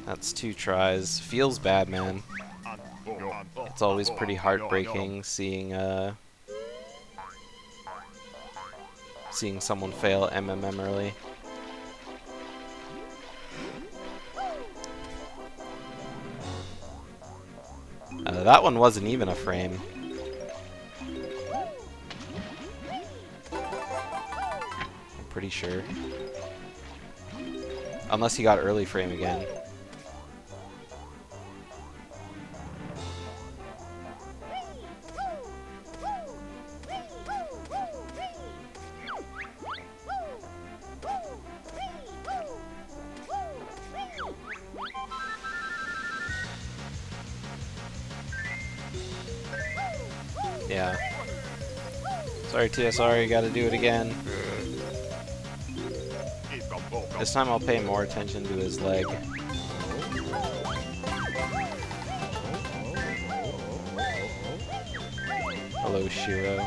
That's 2 tries. Feels bad, man. It's always pretty heartbreaking seeing seeing someone fail MMM early. That one wasn't even a frame. I'm pretty sure. Unless he got early frame again. Yeah. Sorry, TSR, you gotta do it again. This time I'll pay more attention to his leg. Hello, Shiro.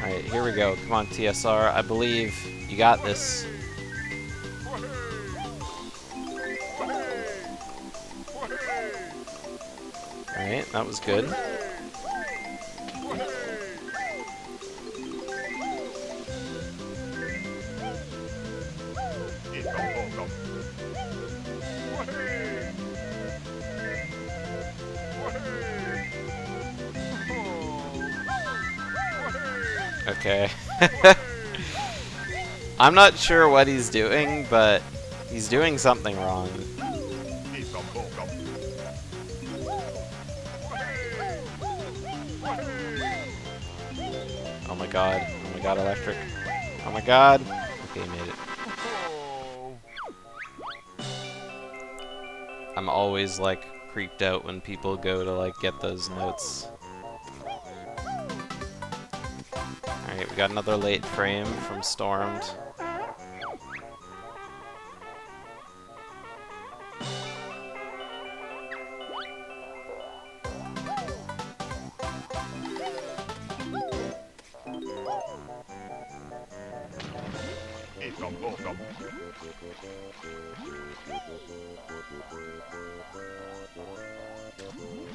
Alright, here we go. Come on, TSR. I believe you got this. Alright, that was good. Okay. I'm not sure what he's doing, but he's doing something wrong. Oh my god. Oh my god, Electric. Oh my god. Okay, he made it. I'm always like creeped out when people go to like get those notes. Alright, we got another late frame from Stormed.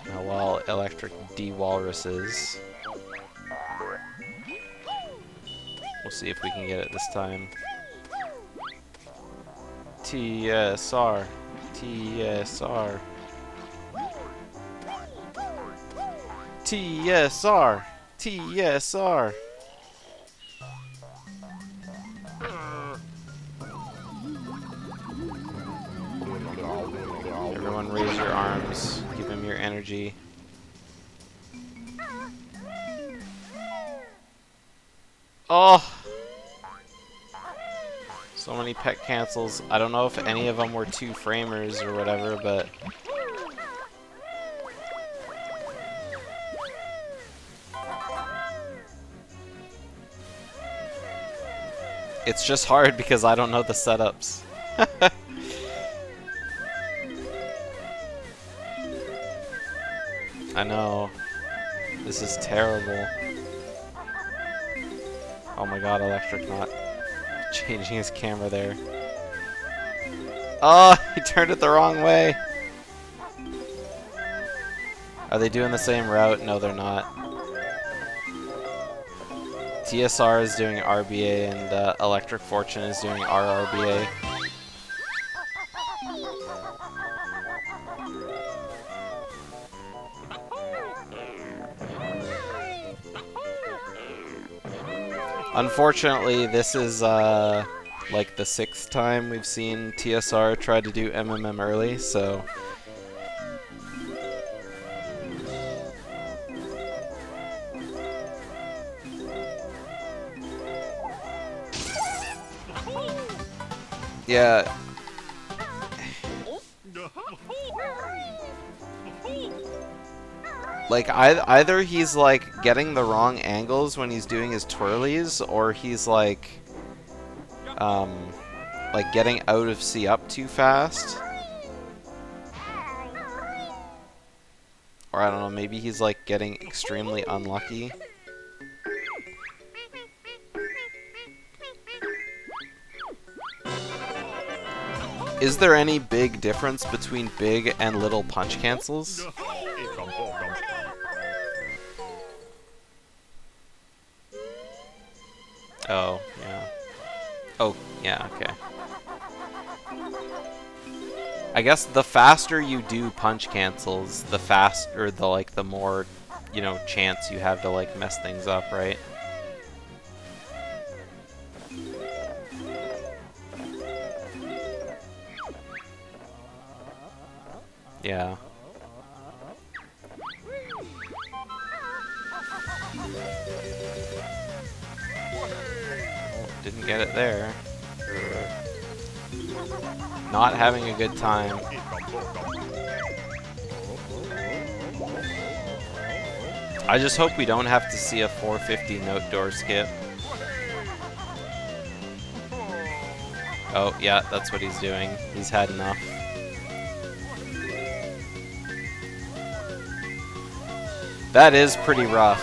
Now while Electric de-walruses, we'll see if we can get it this time. TSR. TSR. TSR. TSR. Everyone raise your arms. Give him your energy. Oh! So many pet cancels. I don't know if any of them were 2 framers or whatever, but... It's just hard because I don't know the setups. I know. This is terrible. Oh my god, Electric not changing his camera there. Oh, he turned it the wrong way. Are they doing the same route? No, they're not. TSR is doing RBA and ElectricFortune is doing RRBA. Unfortunately, this is like the 6th time we've seen TSR try to do MMM early, so... Yeah. Like, either he's, like, getting the wrong angles when he's doing his twirlies, or he's, like, getting out of C up too fast. Or, I don't know, maybe he's, like, getting extremely unlucky. Is there any big difference between big and little punch cancels? Oh, yeah. Oh, yeah, okay. I guess the faster you do punch cancels, the faster, the more, you know, chance you have to, like, mess things up, right? Yeah. Didn't get it there. Not having a good time. I just hope we don't have to see a 450 note door skip. Oh, yeah, that's what he's doing. He's had enough. That is pretty rough,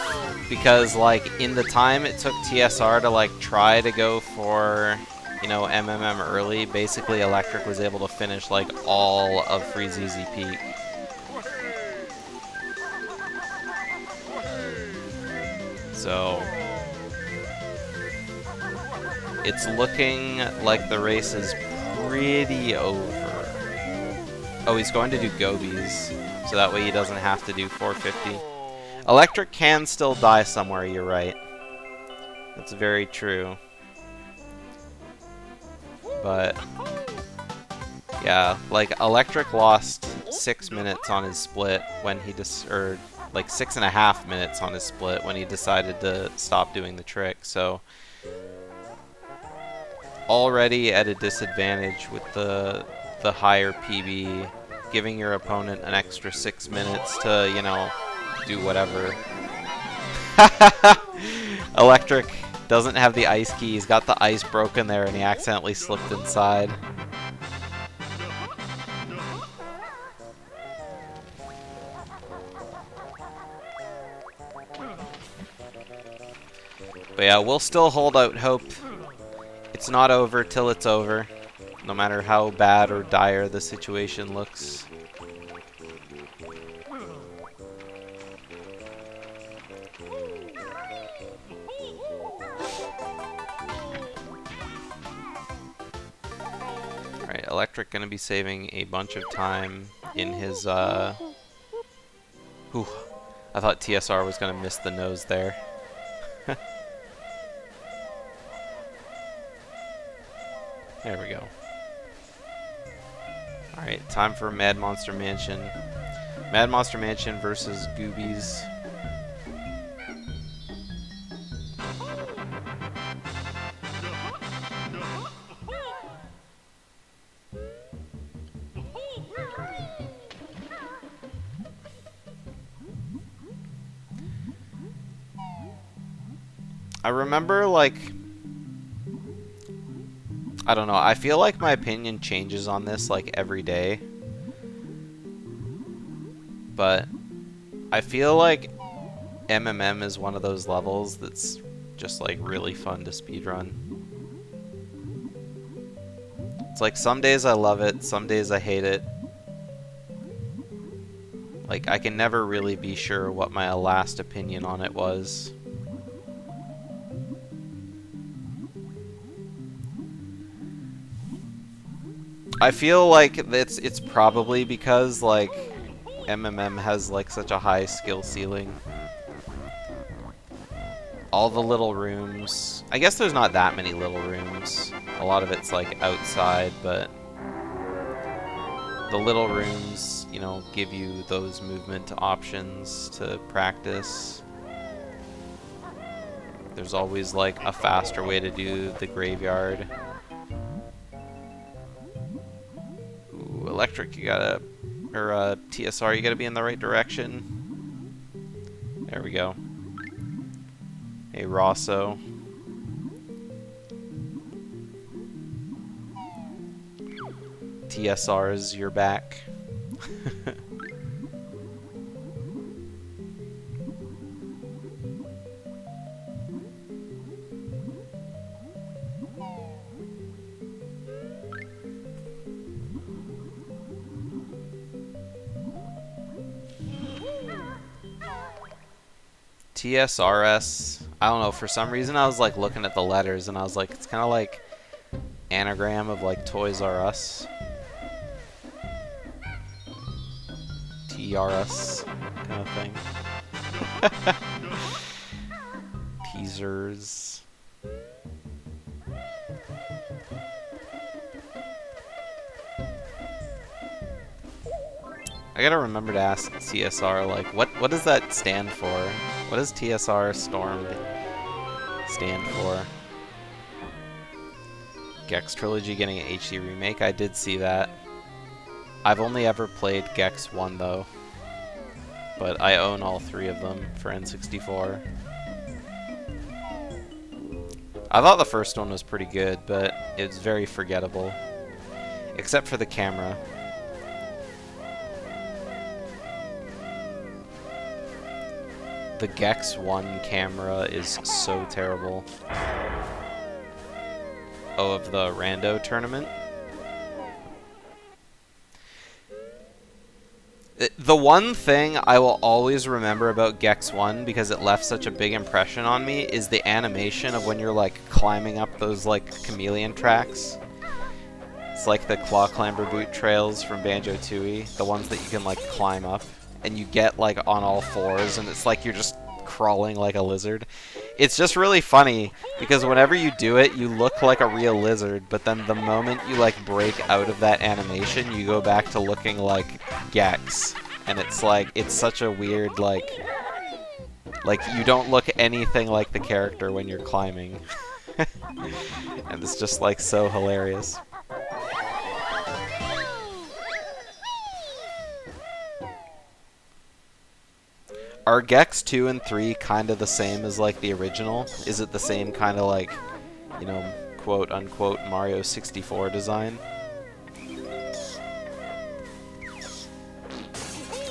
because, like, in the time it took TSR to, like, try to go for, you know, MMM early, basically Electric was able to finish, like, all of Freeze Easy Peak. So, it's looking like the race is pretty over. Oh, he's going to do Gobies, so that way he doesn't have to do 450. Electric can still die somewhere, you're right. That's very true. But, yeah, like, Electric lost 6 minutes on his split when he or like 6.5 minutes on his split when he decided to stop doing the trick, so already at a disadvantage with the higher PB, giving your opponent an extra 6 minutes to, you know, do whatever. Electric doesn't have the ice key. He's got the ice broken there and he accidentally slipped inside. But yeah, we'll still hold out hope. It's not over till it's over, no matter how bad or dire the situation looks. Alright, Electric gonna be saving a bunch of time in his, Whew. I thought TSR was gonna miss the nose there. There we go. Alright, time for Mad Monster Mansion. Mad Monster Mansion versus Goobies. I remember, like, I don't know, I feel like my opinion changes on this, like, every day. But I feel like MMM is one of those levels that's just, like, really fun to speedrun. It's like, some days I love it, some days I hate it. Like, I can never really be sure what my last opinion on it was. I feel like it's probably because, like, MMM has, like, such a high skill ceiling. All the little rooms... I guess there's not that many little rooms. A lot of it's, like, outside, but... the little rooms, you know, give you those movement options to practice. There's always, like, a faster way to do the graveyard. Electric, you gotta, or TSR, you gotta be in the right direction. There we go. Hey, Rosso. TSR's, you're back. TSRS, I don't know, for some reason I was like looking at the letters and I was like, it's kind of like anagram of like Toys R Us. TRS kind of thing. Teasers. I gotta remember to ask TSR, like, what does that stand for? What does TSRStormed stand for? Gex Trilogy getting an HD remake? I did see that. I've only ever played Gex 1, though. But I own all 3 of them for N64. I thought the first one was pretty good, but it was very forgettable. Except for the camera. The Gex 1 camera is so terrible. Oh, of the Rando tournament? The one thing I will always remember about Gex 1, because it left such a big impression on me, is the animation of when you're, like, climbing up those, like, chameleon tracks. It's like the claw clamber boot trails from Banjo-Tooie, the ones that you can, like, climb up. And you get, like, on all fours, and it's like you're just crawling like a lizard. It's just really funny, because whenever you do it, you look like a real lizard, but then the moment you, like, break out of that animation, you go back to looking like Gex. And it's like, it's such a weird, like, you don't look anything like the character when you're climbing. And it's just, like, so hilarious. Are Gex 2 and 3 kind of the same as, like, the original? Is it the same kind of, like, you know, quote-unquote Mario 64 design?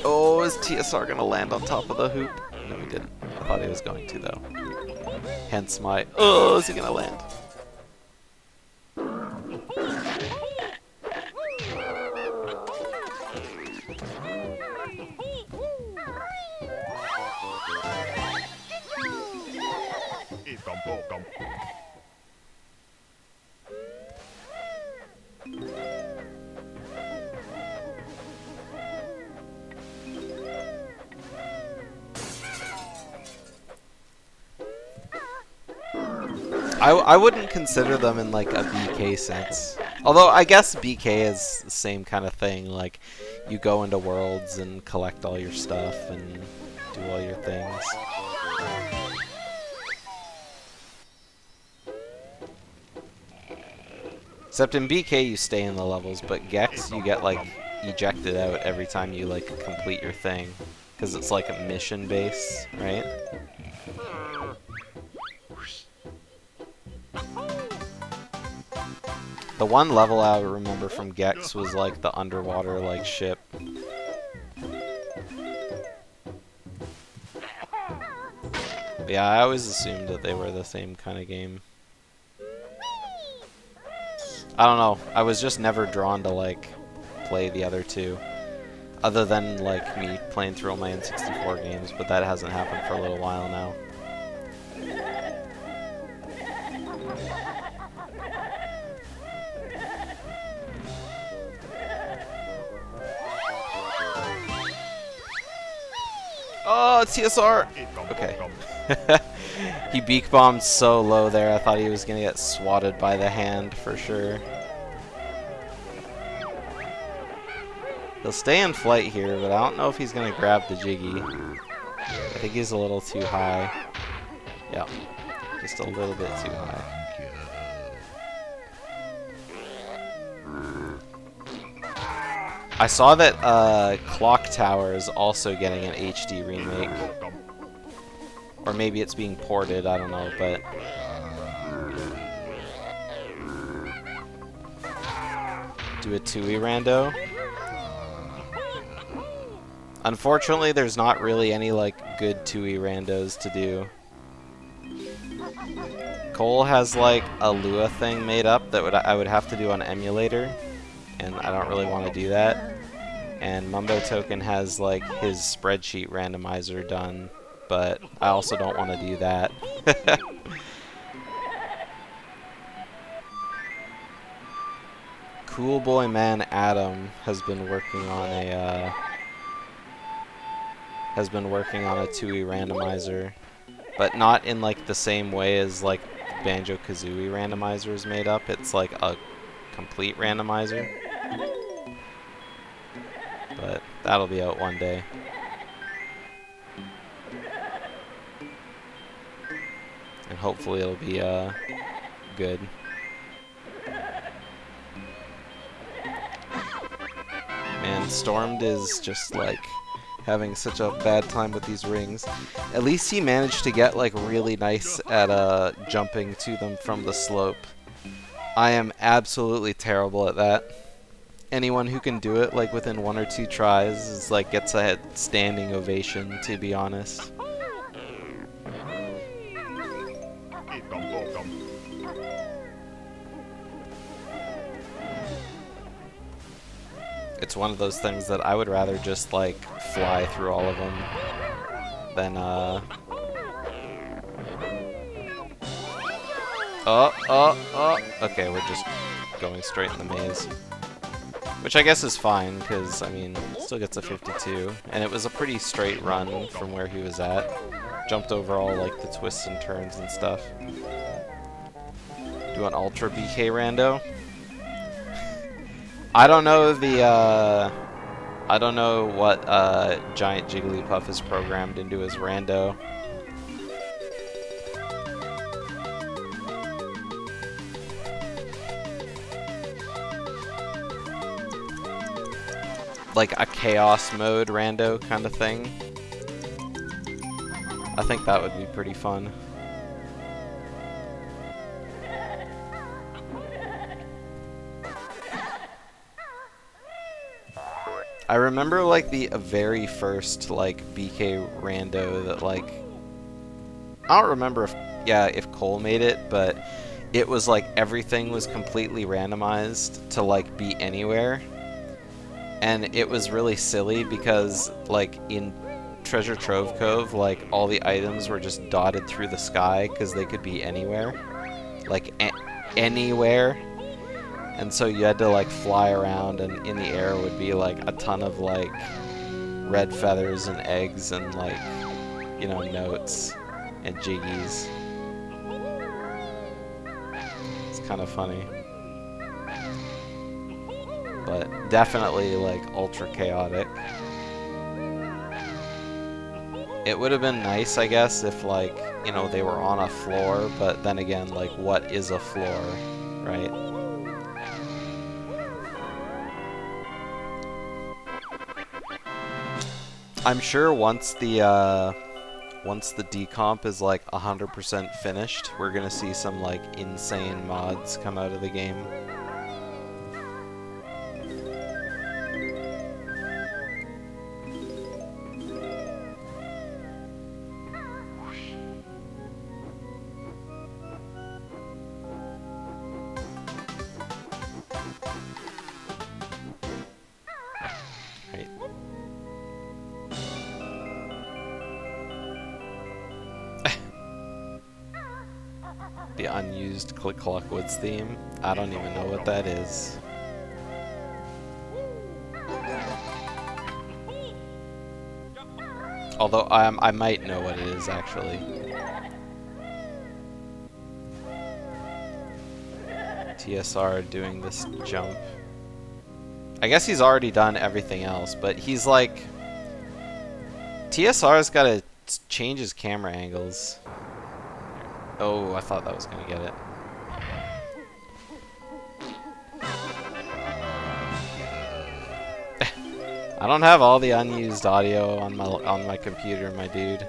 Oh, is TSR gonna land on top of the hoop? No, he didn't. I thought he was going to, though. Hence my, oh, is he gonna land? I wouldn't consider them in like a BK sense. Although I guess BK is the same kind of thing. Like you go into worlds and collect all your stuff and do all your things. Except in BK you stay in the levels, but Gex you get like ejected out every time you like complete your thing. Because it's like a mission base, right? The one level I remember from Gex was like the underwater like ship. But yeah, I always assumed that they were the same kind of game. I don't know, I was just never drawn to like play the other two. Other than like me playing through all my N64 games, but that hasn't happened for a little while now. Oh, TSR! Okay. He beak bombed so low there, I thought he was gonna get swatted by the hand for sure. He'll stay in flight here, but I don't know if he's gonna grab the Jiggy. I think he's a little too high. Yeah, just a little bit too high. I saw that Clock Tower is also getting an HD remake. Or maybe it's being ported, I don't know, but... Do a 2E rando. Unfortunately, there's not really any, like, good 2E randos to do. Cole has, like, a Lua thing made up that I would have to do on emulator. And I don't really want to do that. And Mumbo Token has like his spreadsheet randomizer done, but I also don't want to do that. Cool Boy Man Adam has been working on a 2E randomizer, but not in like the same way as like Banjo-Kazooie randomizer is made up. It's like a complete randomizer. But that'll be out one day. And hopefully it'll be good. Man, Stormed is just like having such a bad time with these rings. At least he managed to get like really nice at jumping to them from the slope. I am absolutely terrible at that. Anyone who can do it like within 1 or 2 tries is like gets a standing ovation, to be honest. It's one of those things that I would rather just like fly through all of them than okay, we're just going straight in the maze. Which I guess is fine, because, I mean, still gets a 52. And it was a pretty straight run from where he was at. Jumped over all, like, the twists and turns and stuff. Do an Ultra BK rando. I don't know the, I don't know what, Giant Jigglypuff is programmed into his rando. Like a chaos mode rando kind of thing. I think that would be pretty fun. I remember like the very first like BK rando that like I don't remember if Cole made it, but it was like everything was completely randomized to like be anywhere. And it was really silly because, like, in Treasure Trove Cove, like, all the items were just dotted through the sky because they could be anywhere. Like, anywhere. And so you had to, like, fly around, and in the air would be, like, a ton of, like, red feathers and eggs and, like, you know, notes and jiggies. It's kind of funny. But definitely, like, ultra chaotic. It would have been nice, I guess, if, like, you know, they were on a floor, but then again, like, what is a floor, right? I'm sure once the decomp is, like, 100% finished, we're gonna see some, like, insane mods come out of the game. The unused Click Clock Woods theme. I don't even know what that is. Although I might know what it is actually. TSR doing this jump. I guess he's already done everything else, but he's like... TSR's gotta change his camera angles. Oh, I thought that was gonna get it. I don't have all the unused audio on my computer, my dude.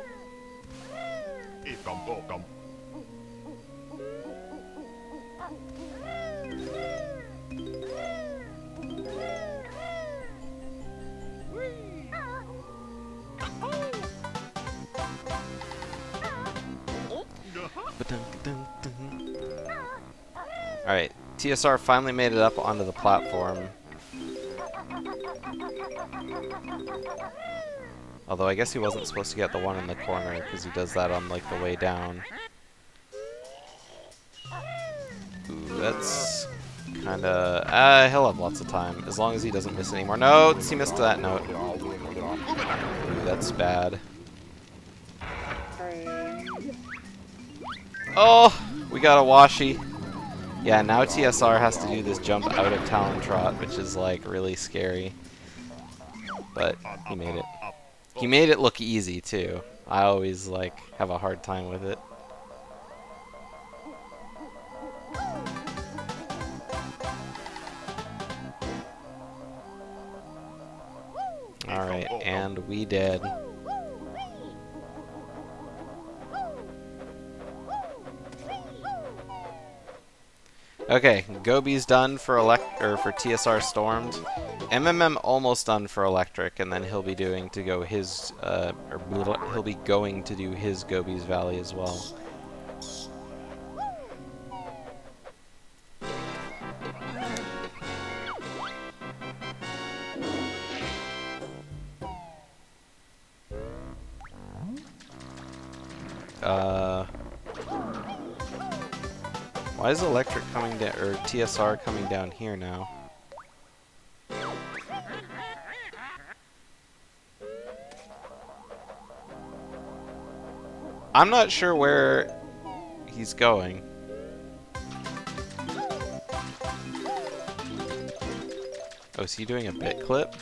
Alright, TSR finally made it up onto the platform. Although I guess he wasn't supposed to get the one in the corner, because he does that on, like, the way down. Ooh, that's kinda... he'll have lots of time, as long as he doesn't miss any more notes. He missed that note. Ooh, that's bad. Oh! We got a washi. Yeah, now TSR has to do this jump out of Talon Trot, which is, like, really scary. But he made it. He made it look easy, too. I always, like, have a hard time with it. Alright, and we did. Okay, Gobi's done for TSRStormed. MMM almost done for Electric, and then he'll be doing to go his he'll be going to do his Gobi's Valley as well. Why is Electric coming down, or TSR coming down here now? I'm not sure where he's going. Oh, is he doing a bit clip?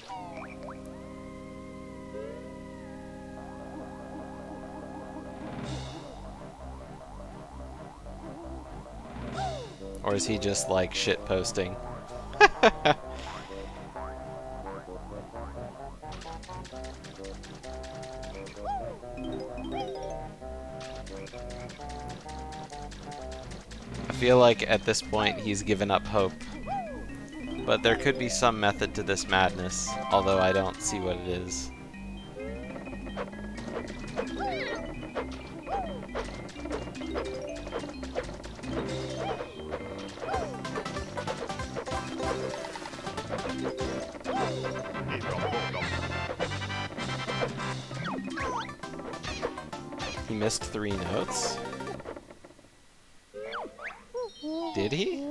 Or is he just, like, shit posting? I feel like at this point he's given up hope. But there could be some method to this madness, although I don't see what it is. He missed 3 notes? Did he?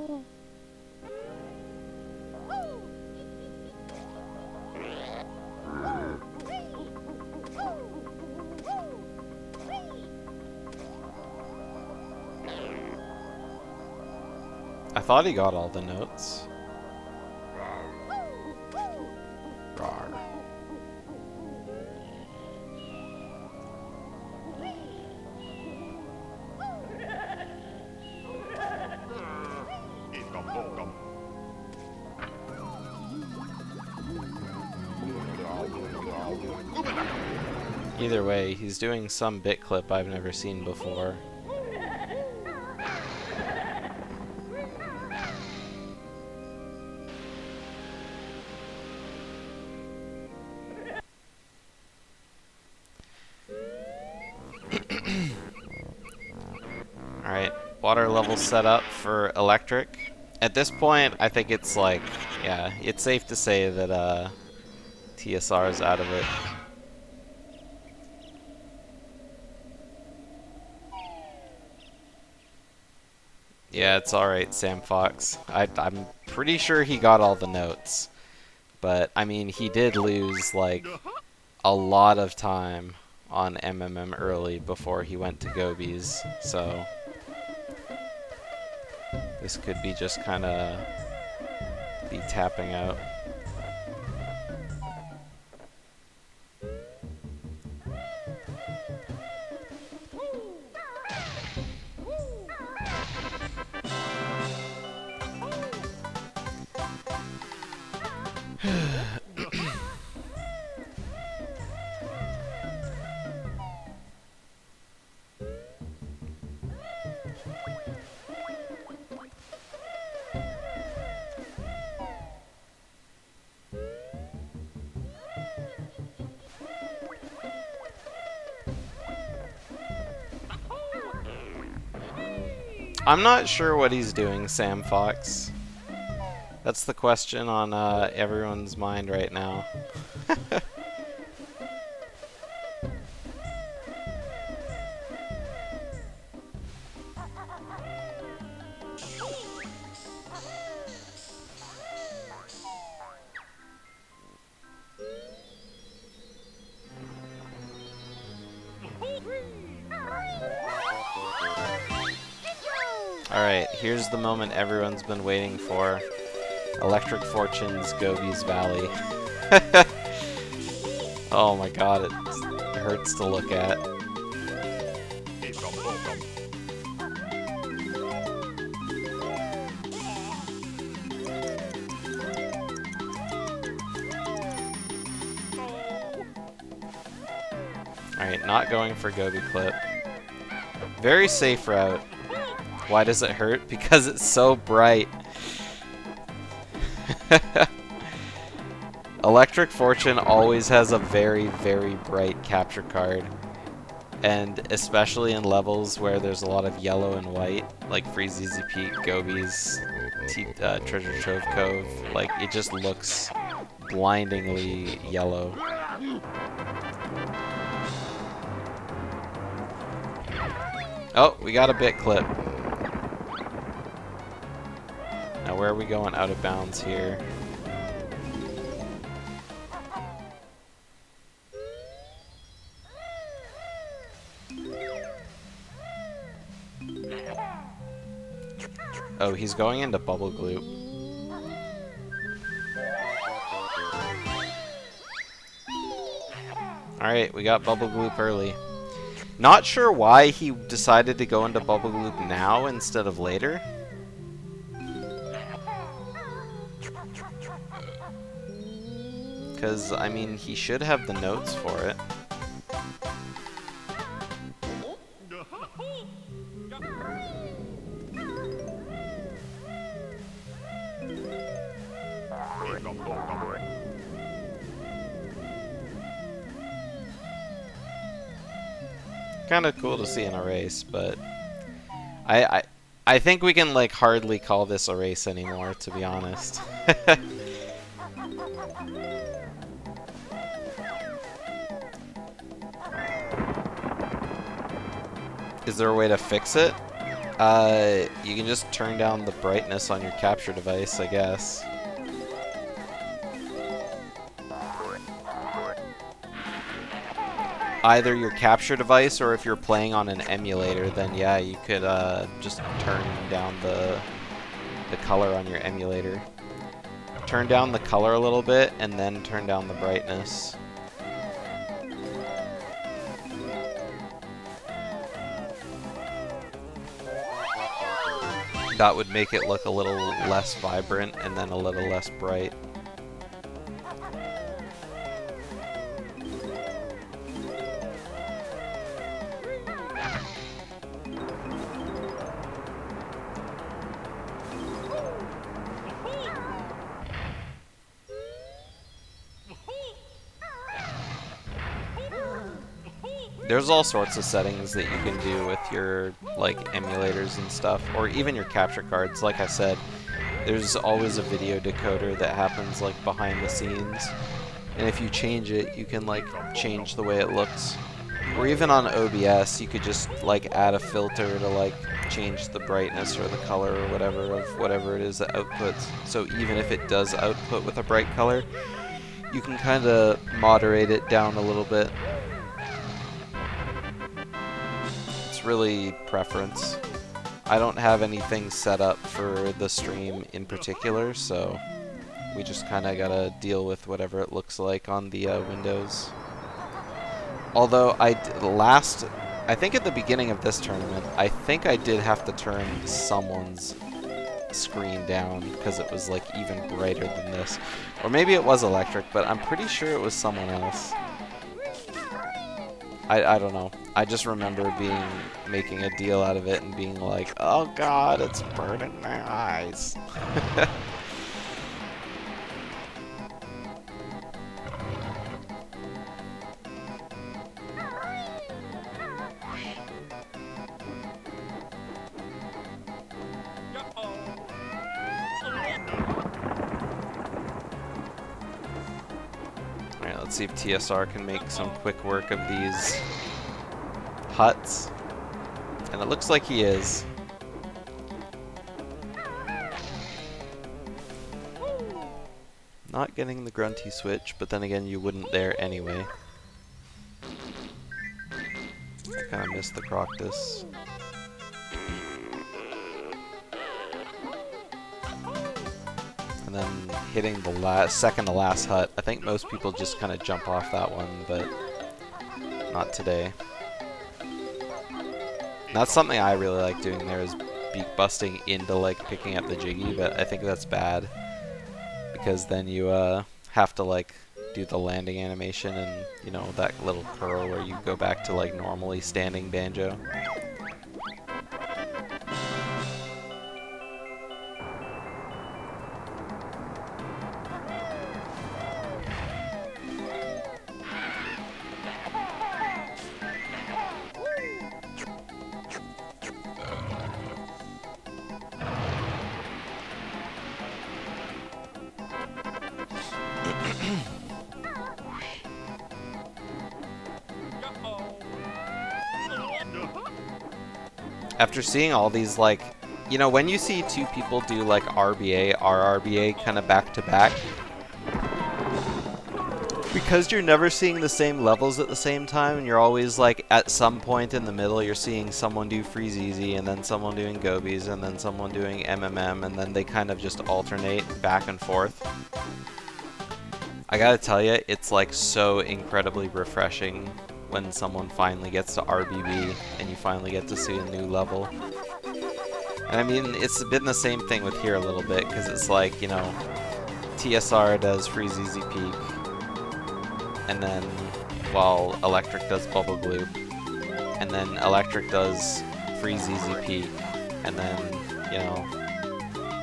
I thought he got all the notes. Rawr. Either way, he's doing some bit clip I've never seen before. Alright, water level set up for electric. At this point, I think it's like, yeah, it's safe to say that TSR is out of it. Yeah, it's alright, Sam Fox. I'm pretty sure he got all the notes. But, I mean, he did lose, like, a lot of time on MMM early before he went to Gobies, so this could be just kind of be tapping out. I'm not sure what he's doing, Sam Fox. That's the question on everyone's mind right now. Alright, here's the moment everyone's been waiting for. ElectricFortune's Gobies Valley. Oh my god, it hurts to look at. Alright, not going for Gobi Clip. Very safe route. Why does it hurt? Because it's so bright. ElectricFortune always has a very, very bright capture card. And especially in levels where there's a lot of yellow and white, like Freeze Easy Peak, Gobies, Treasure Trove Cove, like it just looks blindingly yellow. Oh, we got a bit clip. Now where are we going out of bounds here? Oh, he's going into Bubble Gloop. Alright, we got Bubble Gloop early. Not sure why he decided to go into Bubble Gloop now instead of later. Because, I mean, he should have the notes for it. Kind of cool to see in a race, but I think we can like hardly call this a race anymore, to be honest. Is there a way to fix it? You can just turn down the brightness on your capture device, I guess. Either your capture device, or if you're playing on an emulator, then yeah, you could just turn down the color on your emulator. Turn down the color a little bit, and then turn down the brightness. That would make it look a little less vibrant and then a little less bright. There's all sorts of settings that you can do with your like emulators and stuff, or even your capture cards. Like I said, there's always a video decoder that happens like behind the scenes, and if you change it, you can like change the way it looks. Or even on OBS, you could just like add a filter to like change the brightness or the color or whatever of whatever it is that outputs. So even if it does output with a bright color, you can kind of moderate it down a little bit. Really preference. I don't have anything set up for the stream in particular, so we just kind of gotta deal with whatever it looks like on the Windows. Although I think at the beginning of this tournament, I think I did have to turn someone's screen down because it was like even brighter than this. Or maybe it was Electric, but I'm pretty sure it was someone else. I don't know. I just remember making a deal out of it and being like, oh god, it's burning my eyes. Alright, let's see if TSR can make some quick work of these huts. And it looks like he is. Not getting the grunty switch, but then again, you wouldn't there anyway. I kind of missed the Croctus. And then hitting the second to last hut. I think most people just kind of jump off that one, but not today. And that's something I really like doing there, is beak busting into like picking up the Jiggy, but I think that's bad because then you have to like do the landing animation and, you know, that little curl where you go back to like normally standing banjo. After seeing all these, like, you know, when you see two people do like RBA, RRBA kind of back to back, because you're never seeing the same levels at the same time, and you're always like at some point in the middle, you're seeing someone do Freeze Easy, and then someone doing Gobies, and then someone doing MMM, and then they kind of just alternate back and forth. I gotta tell you, it's like so incredibly refreshing when someone finally gets to RBB and you finally get to see a new level. And I mean, it's been the same thing with here a little bit, because it's like, you know, TSR does Freeze Easy Peak, and then, while Electric does Bubble Gloop, and then Electric does Freeze Easy Peak, and then, you know,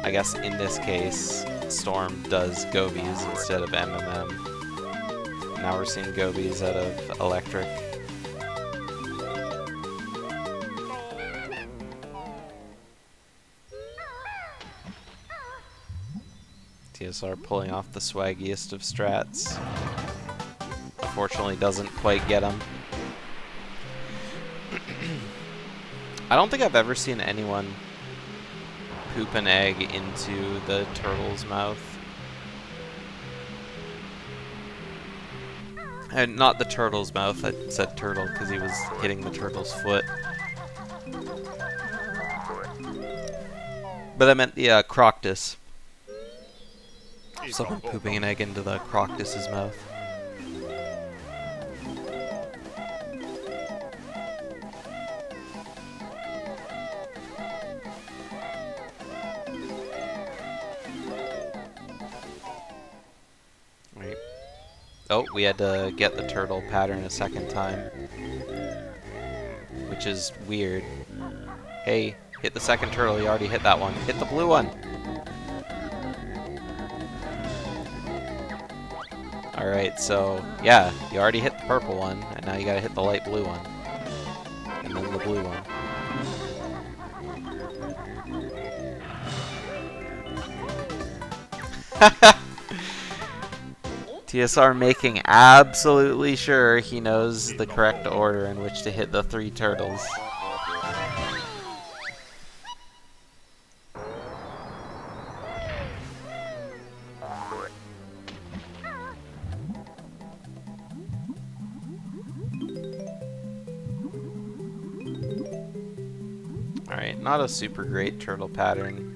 I guess in this case, Storm does Gobies instead of MMM. Now we're seeing Gobies out of Electric. TSR pulling off the swaggiest of strats. Unfortunately doesn't quite get him. I don't think I've ever seen anyone poop an egg into the turtle's mouth. And not the turtle's mouth, I said turtle because he was hitting the turtle's foot. But I meant the croctus. Someone pooping an egg into the croctus's mouth. Right. Oh, we had to get the turtle pattern a second time. Which is weird. Hey, hit the second turtle, you already hit that one. Hit the blue one! Alright, so, yeah, you already hit the purple one, and now you gotta hit the light blue one. And then the blue one. TSR making absolutely sure he knows the correct order in which to hit the 3 turtles. Alright, not a super great turtle pattern.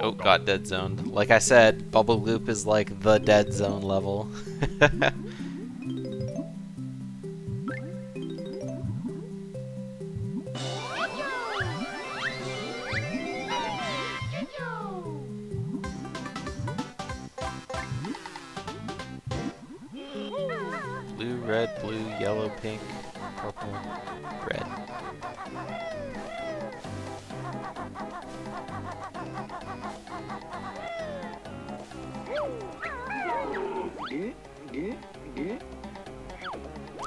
Oh, got dead zoned. Like I said, Bubble Loop is like the dead zone level. Blue, red, blue, yellow, pink, purple, red.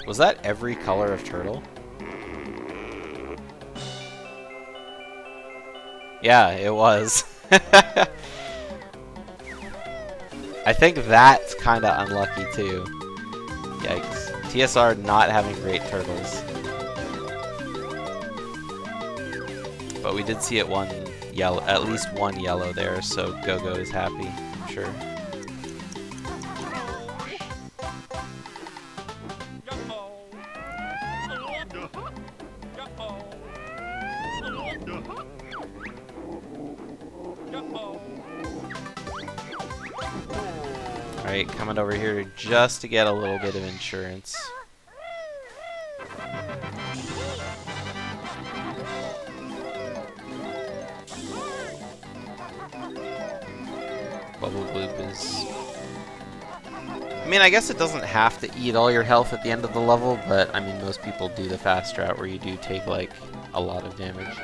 Was that every color of turtle? Yeah, it was. I think that's kind of unlucky too. Yikes. TSR not having great turtles. But we did see it one yellow, at least one yellow there, so Go-Go is happy, I'm sure. Alright, coming over here just to get a little bit of insurance. Bubble Bloop is... I mean, I guess it doesn't have to eat all your health at the end of the level, but I mean, most people do the fast route where you do take, like, a lot of damage.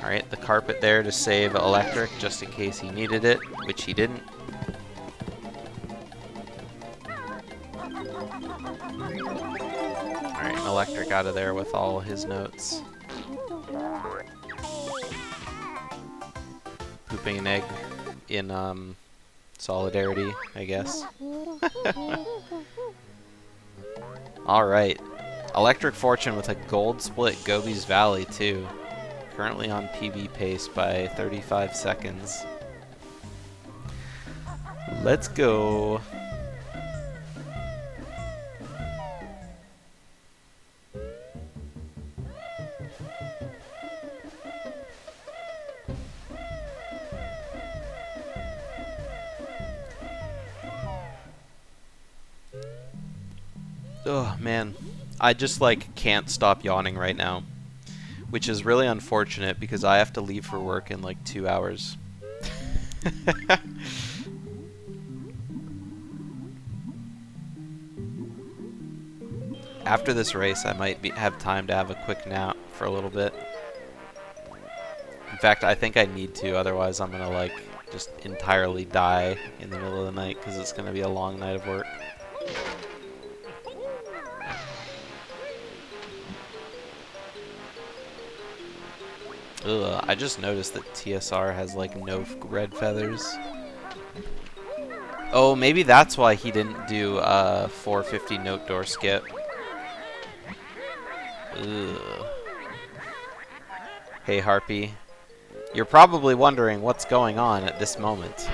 Alright, the carpet there to save Electric, just in case he needed it, which he didn't. Alright, Electric out of there with all his notes. Pooping an egg in, solidarity, I guess. Alright. ElectricFortune with a gold split Gobi's Valley, too. Currently on PB pace by 35 seconds. Let's go. Oh man, I just like can't stop yawning right now, which is really unfortunate because I have to leave for work in like 2 hours. After this race, I might have time to have a quick nap for a little bit. In fact, I think I need to, otherwise I'm gonna like just entirely die in the middle of the night because it's gonna be a long night of work. Ugh, I just noticed that TSR has like no red feathers. Oh, maybe that's why he didn't do 450 note door skip. Ugh. Hey Harpy, you're probably wondering what's going on at this moment.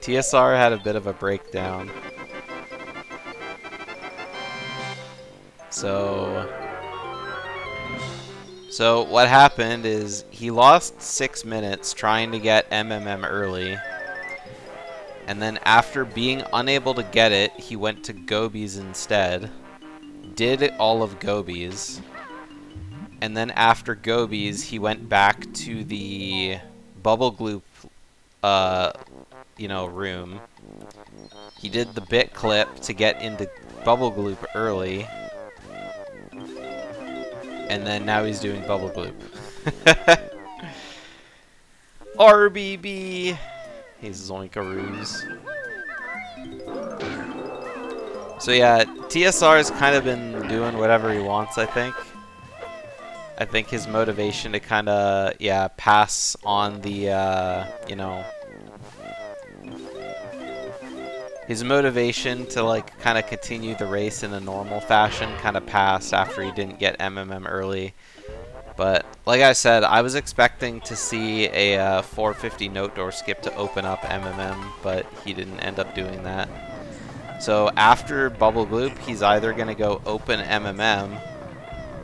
TSR had a bit of a breakdown. So what happened is he lost 6 minutes trying to get MMM early. And then after being unable to get it, he went to Gobies instead. Did all of Gobies. And then after Gobies, he went back to the Bubble Gloop, room. He did the bit clip to get into Bubble Gloop early. And then now he's doing Bubble Gloop. RBB! He's Zoinkaroos. So yeah, TSR has kind of been doing whatever he wants, I think. I think his motivation to kind of, pass on the, his motivation to, like, kind of continue the race in a normal fashion kind of passed after he didn't get MMM early. But, like I said, I was expecting to see a 450 note door skip to open up MMM, but he didn't end up doing that. So after Bubble Gloop, he's either going to go open MMM,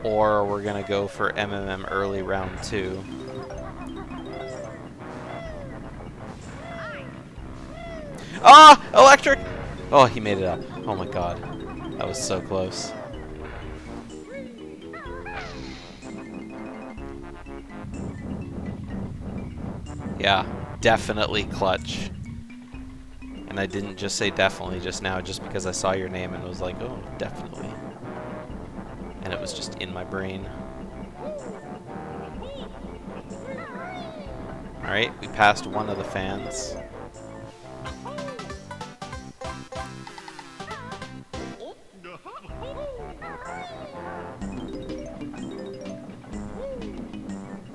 or we're going to go for MMM early round 2. Ah! Electric! Oh, he made it up. Oh my god. That was so close. Yeah, definitely clutch. And I didn't just say definitely just now just because I saw your name and was like, oh, definitely. And it was just in my brain. Alright, we passed one of the fans.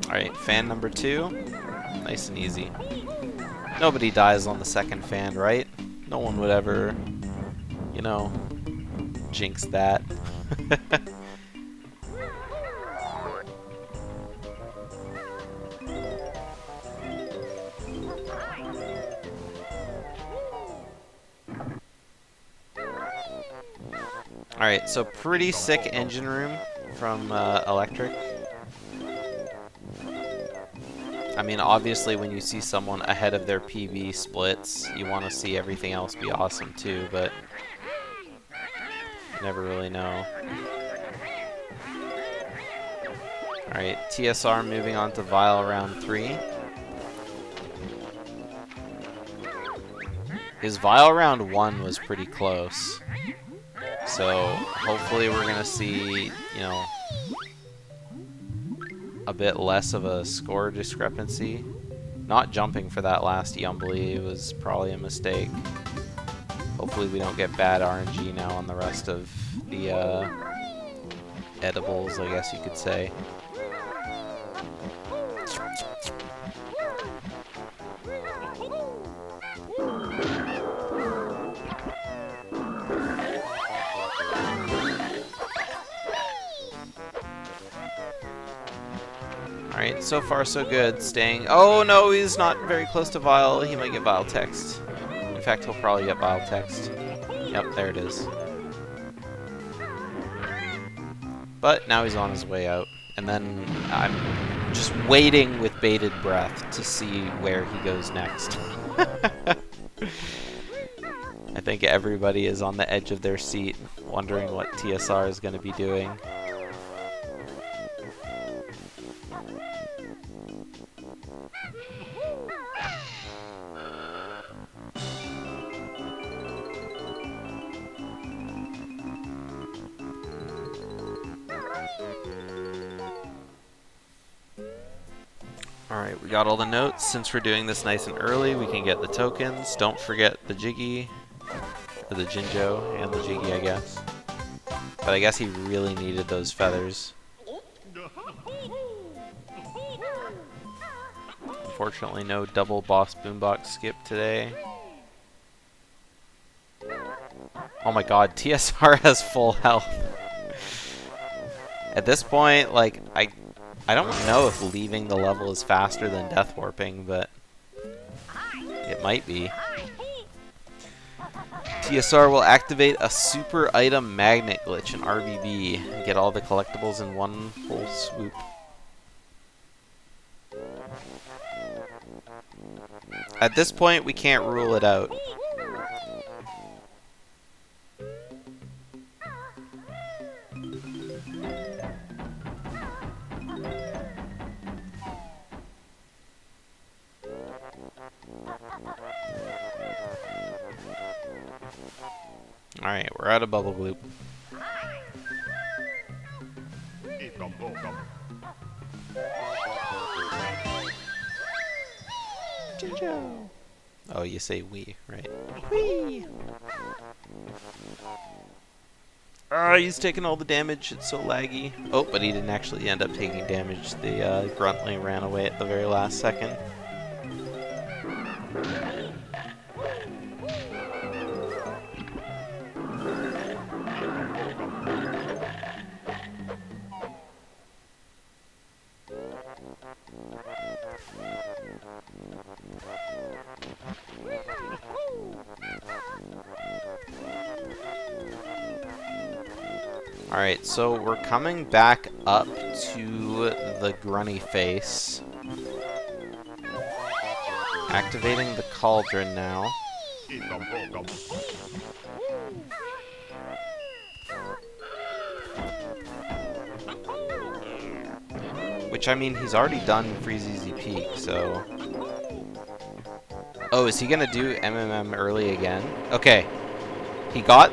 Alright, fan number 2. Nice and easy. Nobody dies on the second fan, right? No one would ever, jinx that. Alright, so pretty sick engine room from Electric. I mean, obviously when you see someone ahead of their PB splits, you want to see everything else be awesome too, but you never really know. Alright, TSR moving on to Vile round 3. His Vile round 1 was pretty close. So hopefully we're going to see, a bit less of a score discrepancy. Not jumping for that last Yumbly was probably a mistake. Hopefully we don't get bad RNG now on the rest of the edibles, I guess you could say. Alright, so far so good. Staying. Oh no, he's not very close to Vile. He might get Vile text. In fact, he'll probably get Vile text. Yep, there it is. But now he's on his way out. And then I'm just waiting with bated breath to see where he goes next. I think everybody is on the edge of their seat, wondering what TSR is going to be doing. Alright, we got all the notes. Since we're doing this nice and early, we can get the tokens. Don't forget the Jiggy, or the Jinjo, and the Jiggy, I guess. But I guess he really needed those feathers. Unfortunately, no double boss boombox skip today. Oh my god, TSR has full health. At this point, like, I don't know if leaving the level is faster than death warping, but it might be. TSR will activate a super item magnet glitch in RBB and get all the collectibles in one full swoop. At this point, we can't rule it out. Alright, we're out of bubble gloop. Oh, you say we, right? Wee! Ah, he's taking all the damage, it's so laggy. Oh, but he didn't actually end up taking damage. The Gruntley ran away at the very last second. Alright, so we're coming back up to the grunny face. Activating the cauldron now. Which, I mean, he's already done Freeze Easy Peak, so... Oh, is he gonna do MMM early again? Okay. He got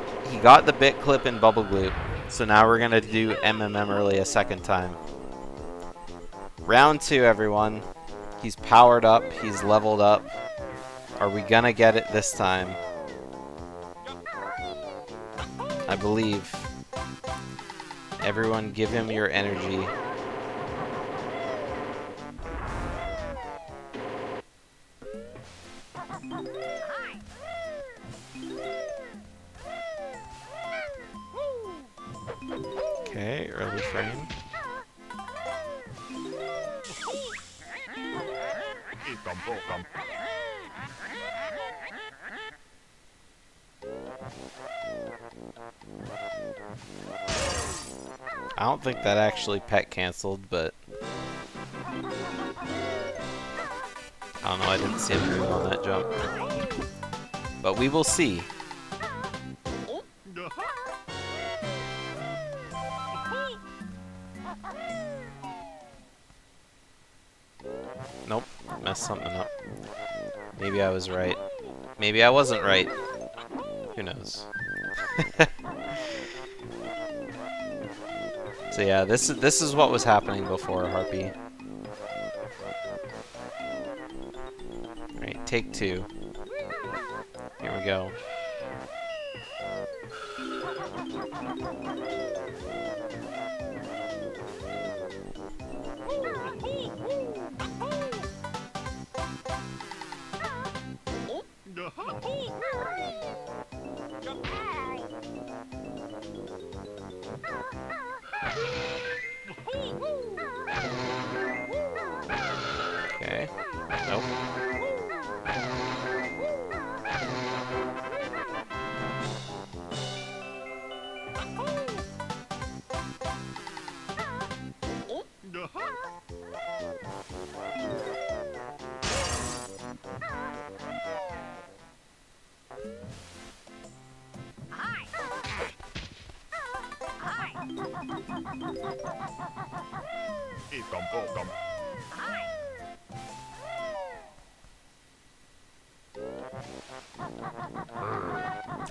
the bit clip in Bubble Gloop. So now we're gonna do MMM early a second time. Round 2, everyone. He's powered up, he's leveled up. Are we gonna get it this time? I believe. Everyone give him your energy. Okay, early frame. I don't think that actually pet canceled, but I don't know, I didn't see him move on that jump. But we will see. Nope, messed something up. Maybe I was right. Maybe I wasn't right. Who knows? So yeah, this is what was happening before Harpy. Alright, take 2. Here we go. Okay. Nope.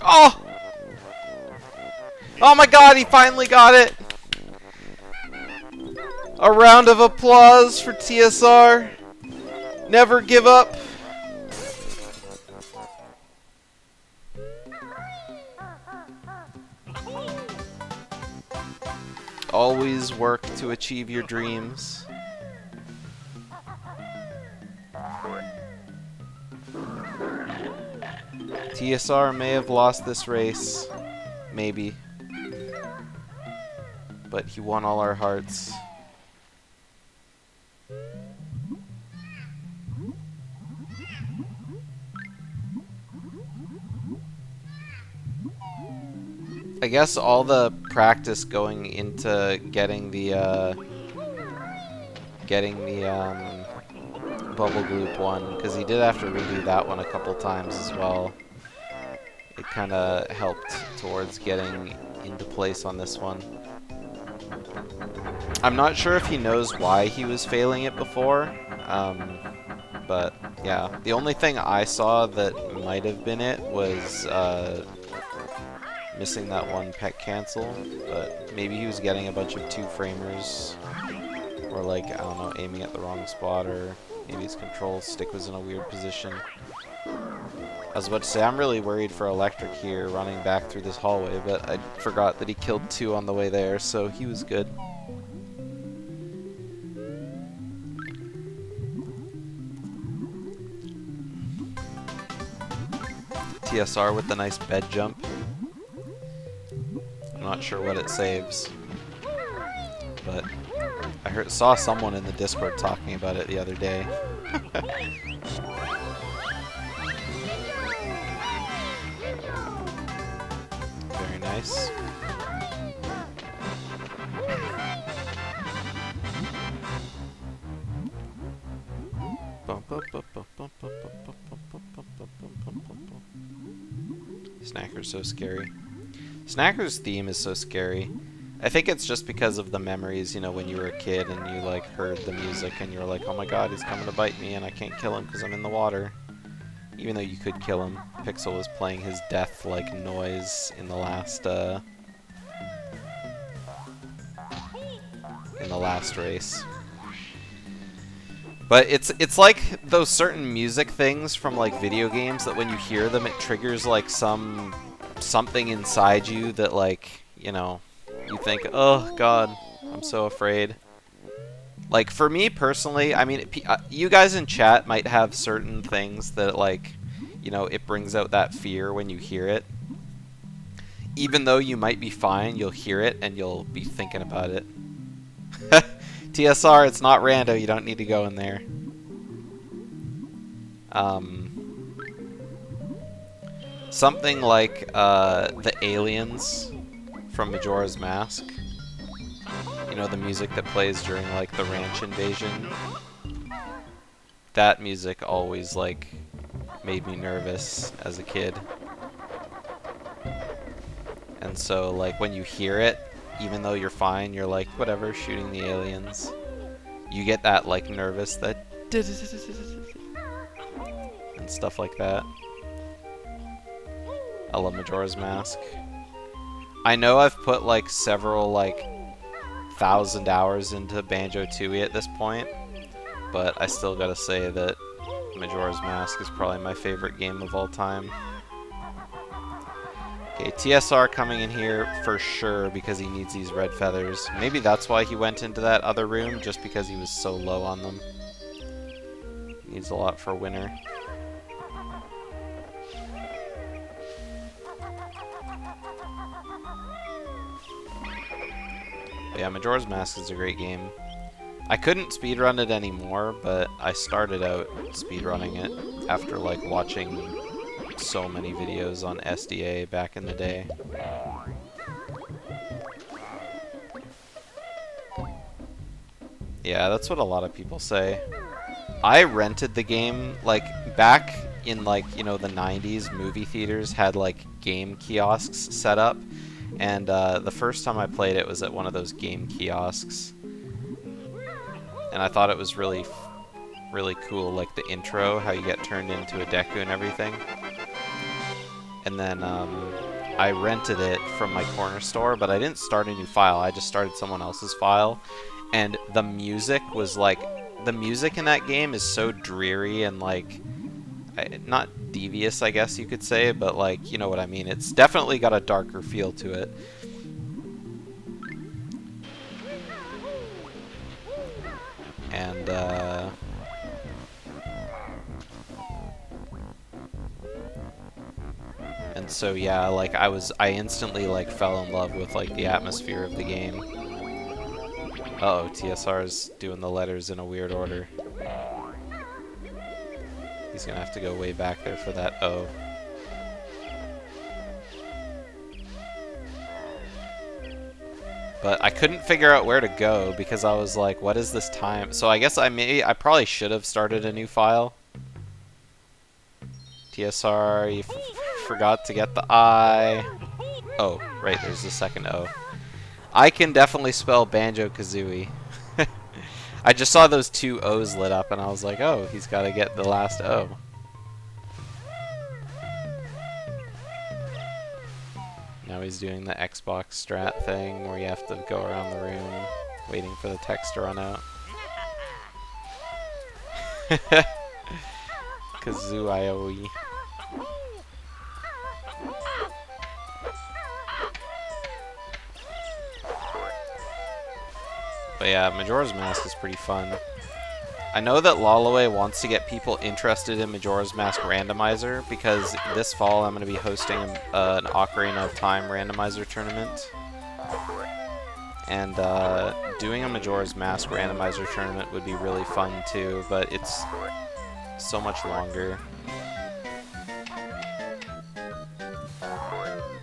Oh! Oh my god, he finally got it! A round of applause for TSR. Never give up. Always work to achieve your dreams. TSR may have lost this race, maybe. But he won all our hearts. I guess all the practice going into getting the bubble gloop one, because he did have to redo that one a couple times as well. It kind of helped towards getting into place on this one. I'm not sure if he knows why he was failing it before, but yeah. The only thing I saw that might have been it was missing that one pet cancel, but maybe he was getting a bunch of 2-framers, or like, I don't know, aiming at the wrong spot, or maybe his control stick was in a weird position. I was about to say, I'm really worried for Electric here, running back through this hallway, but I forgot that he killed 2 on the way there, so he was good. TSR with the nice bed jump. I'm not sure what it saves, but I saw someone in the Discord talking about it the other day. Very nice. Snacker's so scary. Snacker's theme is so scary. I think it's just because of the memories, you know, when you were a kid and you like heard the music and you're like, oh my god, he's coming to bite me and I can't kill him because I'm in the water. Even though you could kill him. Pixel was playing his death like noise in the last race. But it's like those certain music things from like video games that when you hear them it triggers like something inside you that, like, you know, you think, oh god, I'm so afraid. Like for me personally, I mean, you guys in chat might have certain things that, like, you know, it brings out that fear when you hear it. Even though you might be fine, you'll hear it and you'll be thinking about it. TSR, it's not rando, you don't need to go in there. Something like the aliens from Majora's Mask. You know, the music that plays during like the ranch invasion. That music always like made me nervous as a kid. And so like when you hear it, even though you're fine, you're like, whatever, shooting the aliens. You get that like nervous, that and stuff like that. I love Majora's Mask. I know I've put like several like 1,000 hours into Banjo-Tooie at this point, but I still gotta say that Majora's Mask is probably my favorite game of all time. Okay, TSR coming in here for sure because he needs these red feathers. Maybe that's why he went into that other room, just because he was so low on them. Needs a lot for winner. But yeah, Majora's Mask is a great game. I couldn't speedrun it anymore, but I started out speedrunning it after like watching so many videos on SDA back in the day. Yeah, that's what a lot of people say. I rented the game, like, back in, like, you know, the 90s, movie theaters had, like, game kiosks set up. And the first time I played it was at one of those game kiosks. And I thought it was really cool, like the intro, how you get turned into a Deku and everything. And then I rented it from my corner store, but I didn't start a new file. I just started someone else's file. And the music was like, the music in that game is so dreary and like, not devious, I guess you could say, but like, you know what I mean. It's definitely got a darker feel to it. And And so yeah, like I instantly like fell in love with like the atmosphere of the game. Uh-oh, TSR is doing the letters in a weird order. He's gonna have to go way back there for that O. But I couldn't figure out where to go because I was like, what is this time? So I guess I probably should have started a new file. TSR, you forgot to get the I. Oh, right, there's the second O. I can definitely spell Banjo-Kazooie. I just saw those two O's lit up and I was like, oh, he's got to get the last O. Now he's doing the Xbox strat thing where you have to go around the room waiting for the text to run out. Kazooie. But yeah, Majora's Mask is pretty fun. I know that Lalaway wants to get people interested in Majora's Mask Randomizer because this fall I'm going to be hosting an Ocarina of Time randomizer tournament. And doing a Majora's Mask randomizer tournament would be really fun too, but it's so much longer.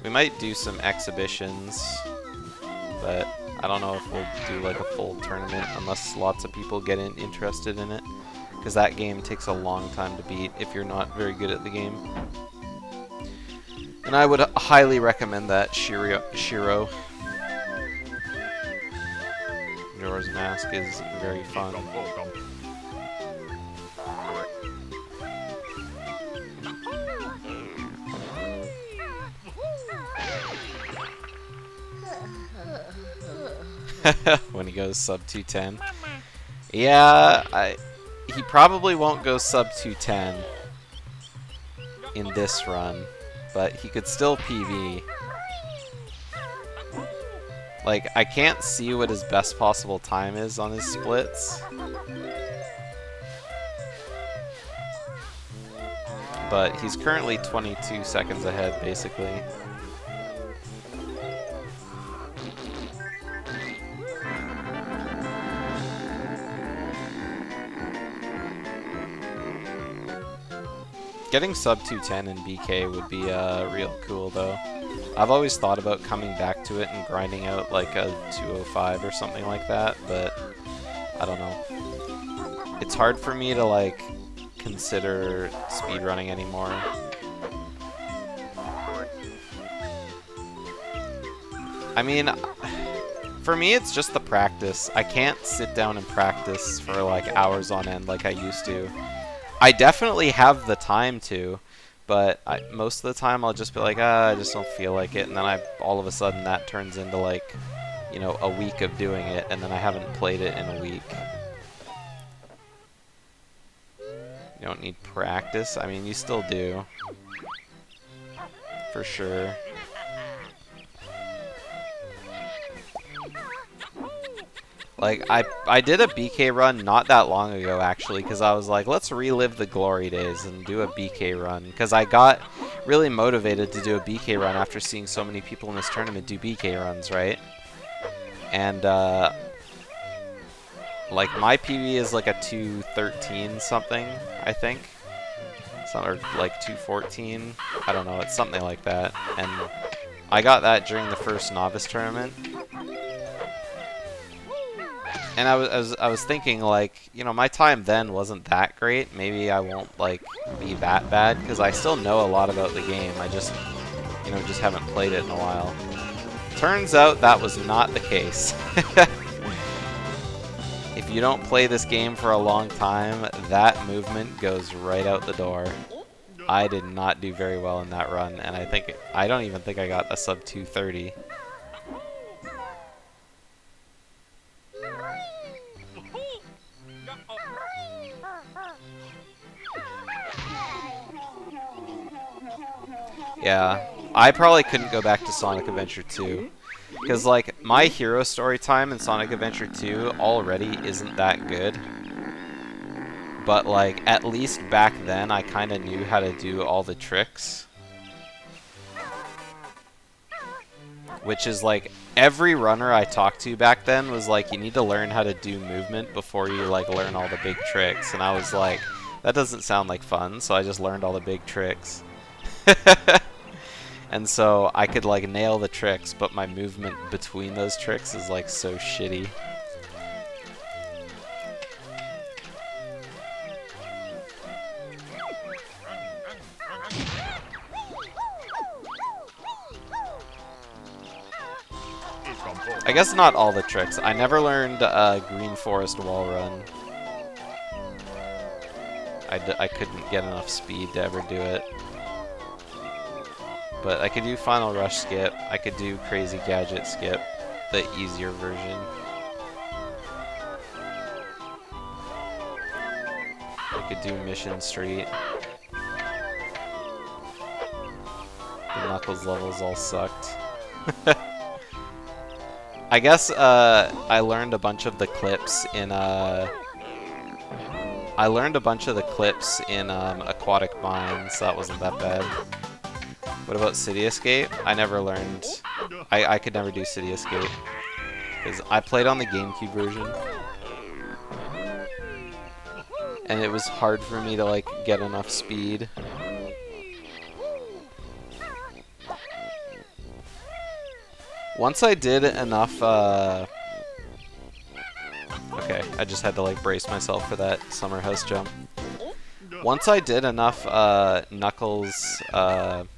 We might do some exhibitions, but I don't know if we'll do like a full tournament unless lots of people get interested in it, because that game takes a long time to beat if you're not very good at the game. And I would highly recommend that Shiro. Majora's Mask is very fun. When he goes sub 210. Yeah, he probably won't go sub 210 in this run, but he could still PB. Like, I can't see what his best possible time is on his splits. But he's currently 22 seconds ahead, basically. Getting sub 210 in BK would be real cool, though. I've always thought about coming back to it and grinding out like a 205 or something like that, but I don't know. It's hard for me to like consider speedrunning anymore. I mean, for me it's just the practice. I can't sit down and practice for like hours on end like I used to. I definitely have the time to, but most of the time I'll just be like, I just don't feel like it, and then all of a sudden that turns into like, you know, a week of doing it, and then I haven't played it in a week. You don't need practice? I mean, you still do. For sure. Like, I did a BK run not that long ago, actually, because I was like, let's relive the glory days and do a BK run. Because I got really motivated to do a BK run after seeing so many people in this tournament do BK runs, right? And, like, my PB is like a 213 something, I think. Or like 214. I don't know, it's something like that. And I got that during the first novice tournament. And I was thinking, like, you know, my time then wasn't that great. Maybe I won't, like, be that bad, because I still know a lot about the game. I just, you know, just haven't played it in a while. Turns out that was not the case. If you don't play this game for a long time, that movement goes right out the door. I did not do very well in that run, and I don't even think I got a sub 230. Yeah, I probably couldn't go back to Sonic Adventure 2. Because, like, my hero story time in Sonic Adventure 2 already isn't that good. But, like, at least back then I kind of knew how to do all the tricks. which is like every runner I talked to back then was like, you need to learn how to do movement before you like learn all the big tricks. And I was like, that doesn't sound like fun, so I just learned all the big tricks. And so I could like nail the tricks, but my movement between those tricks is like so shitty. I guess not all the tricks. I never learned Green Forest Wall Run. I couldn't get enough speed to ever do it. But I could do Final Rush Skip. I could do Crazy Gadget Skip, the easier version. I could do Mission Street. The Knuckles levels all sucked. I guess I learned a bunch of the clips in Aquatic Mines. That wasn't that bad. What about City Escape? I never learned. I could never do City Escape because I played on the GameCube version, and it was hard for me to like get enough speed. Once I did enough, okay, I just had to like brace myself for that summer house jump. Once I did enough Knuckles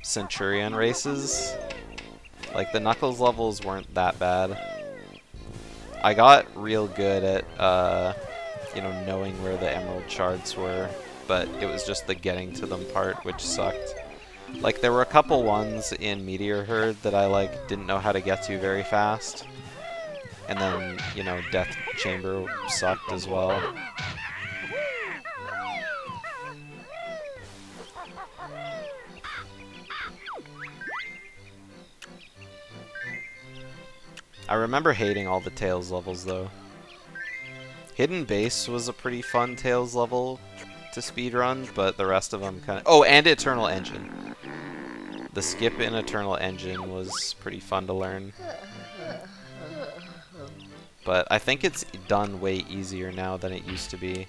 Centurion races, like the Knuckles levels weren't that bad. I got real good at, you know, knowing where the emerald shards were, but it was just the getting to them part which sucked. Like, there were a couple ones in Meteor Herd that I, like, didn't know how to get to very fast. And then, you know, Death Chamber sucked as well. I remember hating all the Tails levels, though. Hidden Base was a pretty fun Tails level to speedrun, but the rest of them kind of... Oh, and Eternal Engine. The skip in Eternal Engine was pretty fun to learn. But I think it's done way easier now than it used to be.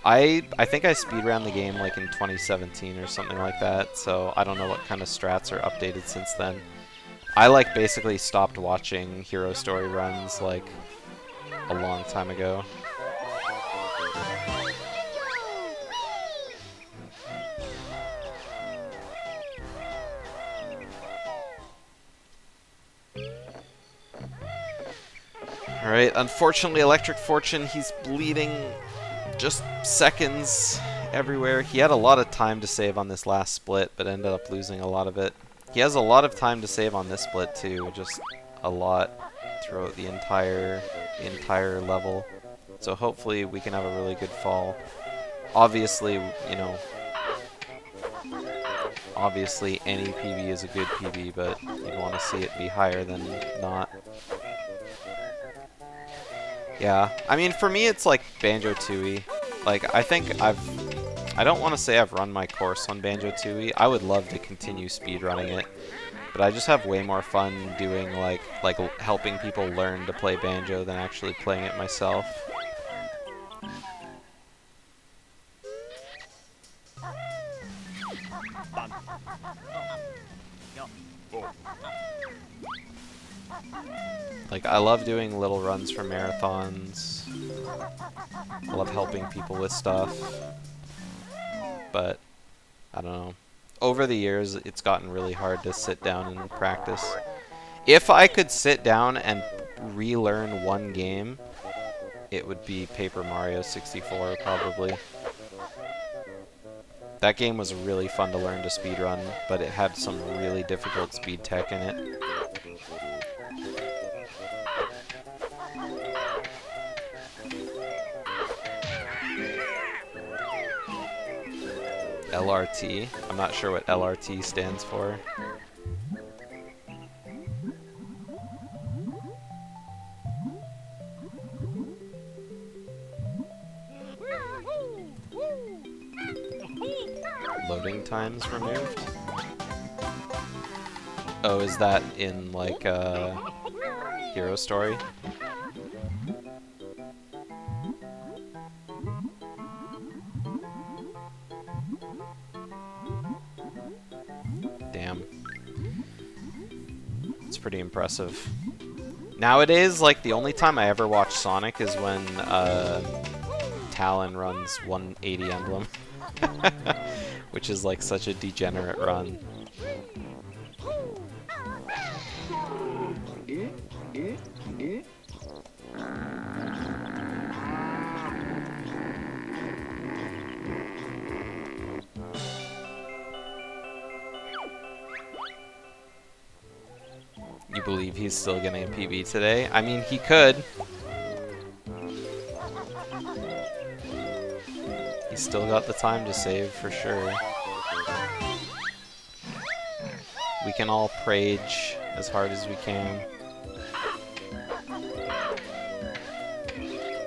I think I speedran the game like in 2017 or something like that, so I don't know what kind of strats are updated since then. I like basically stopped watching Hero Story runs like a long time ago. Alright, unfortunately ElectricFortune, he's bleeding just seconds everywhere. He had a lot of time to save on this last split, but ended up losing a lot of it. He has a lot of time to save on this split too, just a lot throughout the entire level. So hopefully we can have a really good fall. Obviously, you know, obviously any PB is a good PB, but you'd want to see it be higher than not. Yeah, I mean, for me, it's like Banjo-Tooie. Like, I think I don't want to say I've run my course on Banjo-Tooie. I would love to continue speedrunning it, but I just have way more fun doing, like helping people learn to play Banjo than actually playing it myself. Like, I love doing little runs for marathons. I love helping people with stuff. But, I don't know. Over the years, it's gotten really hard to sit down and practice. If I could sit down and relearn one game, it would be Paper Mario 64, probably. That game was really fun to learn to speedrun, but it had some really difficult speed tech in it. LRT. I'm not sure what LRT stands for. Loading times removed. Oh, is that in like Hero Story? Damn. It's pretty impressive. Nowadays, like, the only time I ever watch Sonic is when Talon runs 180 Emblem. Which is like such a degenerate run. You believe he's still getting a PB today? I mean, he could. He's still got the time to save for sure. We can all prage as hard as we can.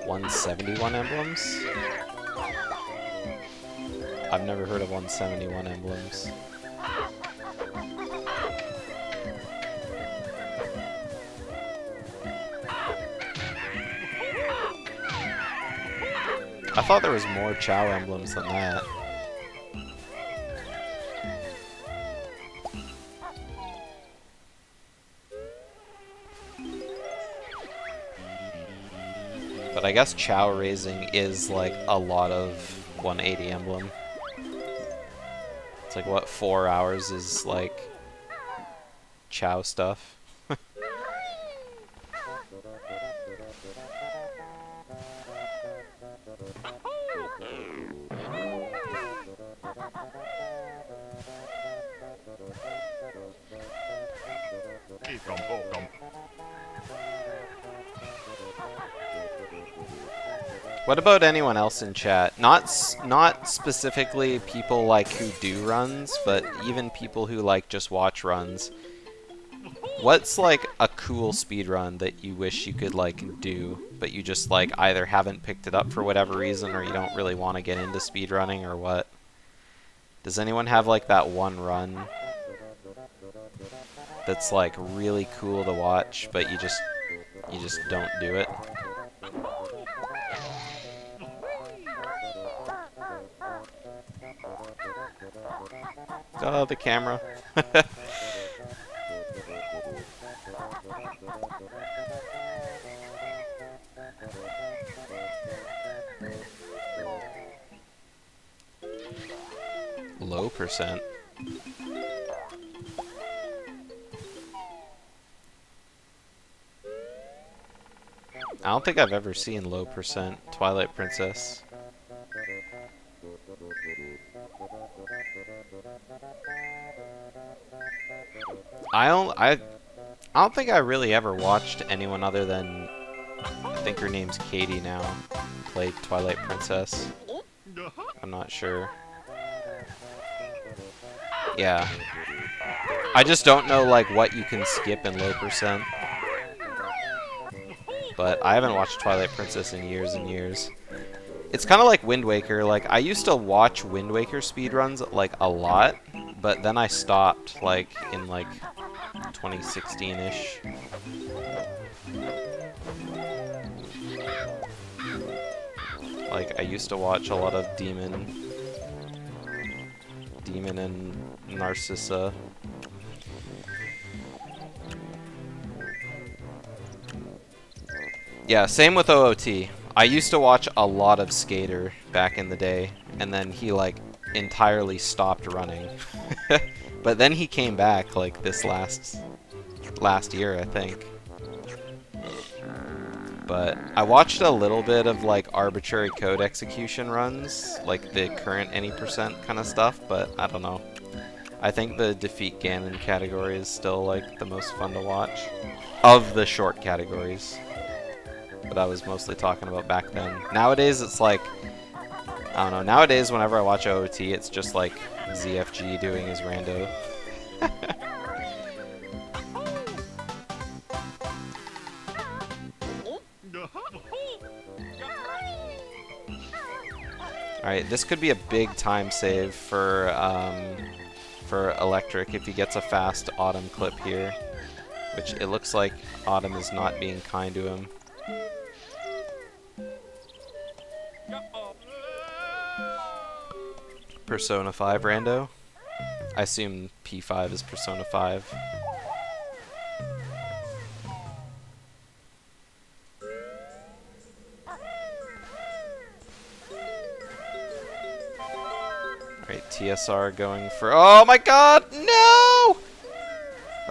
171 emblems? I've never heard of 171 emblems. I thought there was more Chow emblems than that. But I guess Chow raising is like a lot of 180 emblem. It's like, what, 4 hours is like Chow stuff? What about anyone else in chat? Not specifically people like who do runs, but even people who like just watch runs. What's like a cool speedrun that you wish you could like do, but you just like either haven't picked it up for whatever reason, or you don't really want to get into speedrunning, or what? Does anyone have like that one run that's like really cool to watch, but you just don't do it? Oh, the camera. Low percent. I don't think I've ever seen low percent Twilight Princess. I don't think I really ever watched anyone other than, I think her name's Katie now, play Twilight Princess. I'm not sure. Yeah. I just don't know like what you can skip in low percent. But I haven't watched Twilight Princess in years and years. It's kind of like Wind Waker. Like, I used to watch Wind Waker speedruns like a lot, but then I stopped like in like 2016-ish. Like, I used to watch a lot of Demon and Narcissa. Yeah, same with OOT. I used to watch a lot of Skater back in the day, and then he like entirely stopped running. But then he came back like this last year, I think. But I watched a little bit of like arbitrary code execution runs, like the current any percent kind of stuff, but I don't know. I think the Defeat Ganon category is still like the most fun to watch of the short categories. But I was mostly talking about back then. Nowadays it's like, I don't know, nowadays whenever I watch OOT it's just like ZFG doing his rando. Alright, this could be a big time save for for Electric if he gets a fast Autumn clip here. Which it looks like Autumn is not being kind to him. Persona 5 rando. I assume P5 is Persona 5. Alright, TSR going for... Oh my god! No!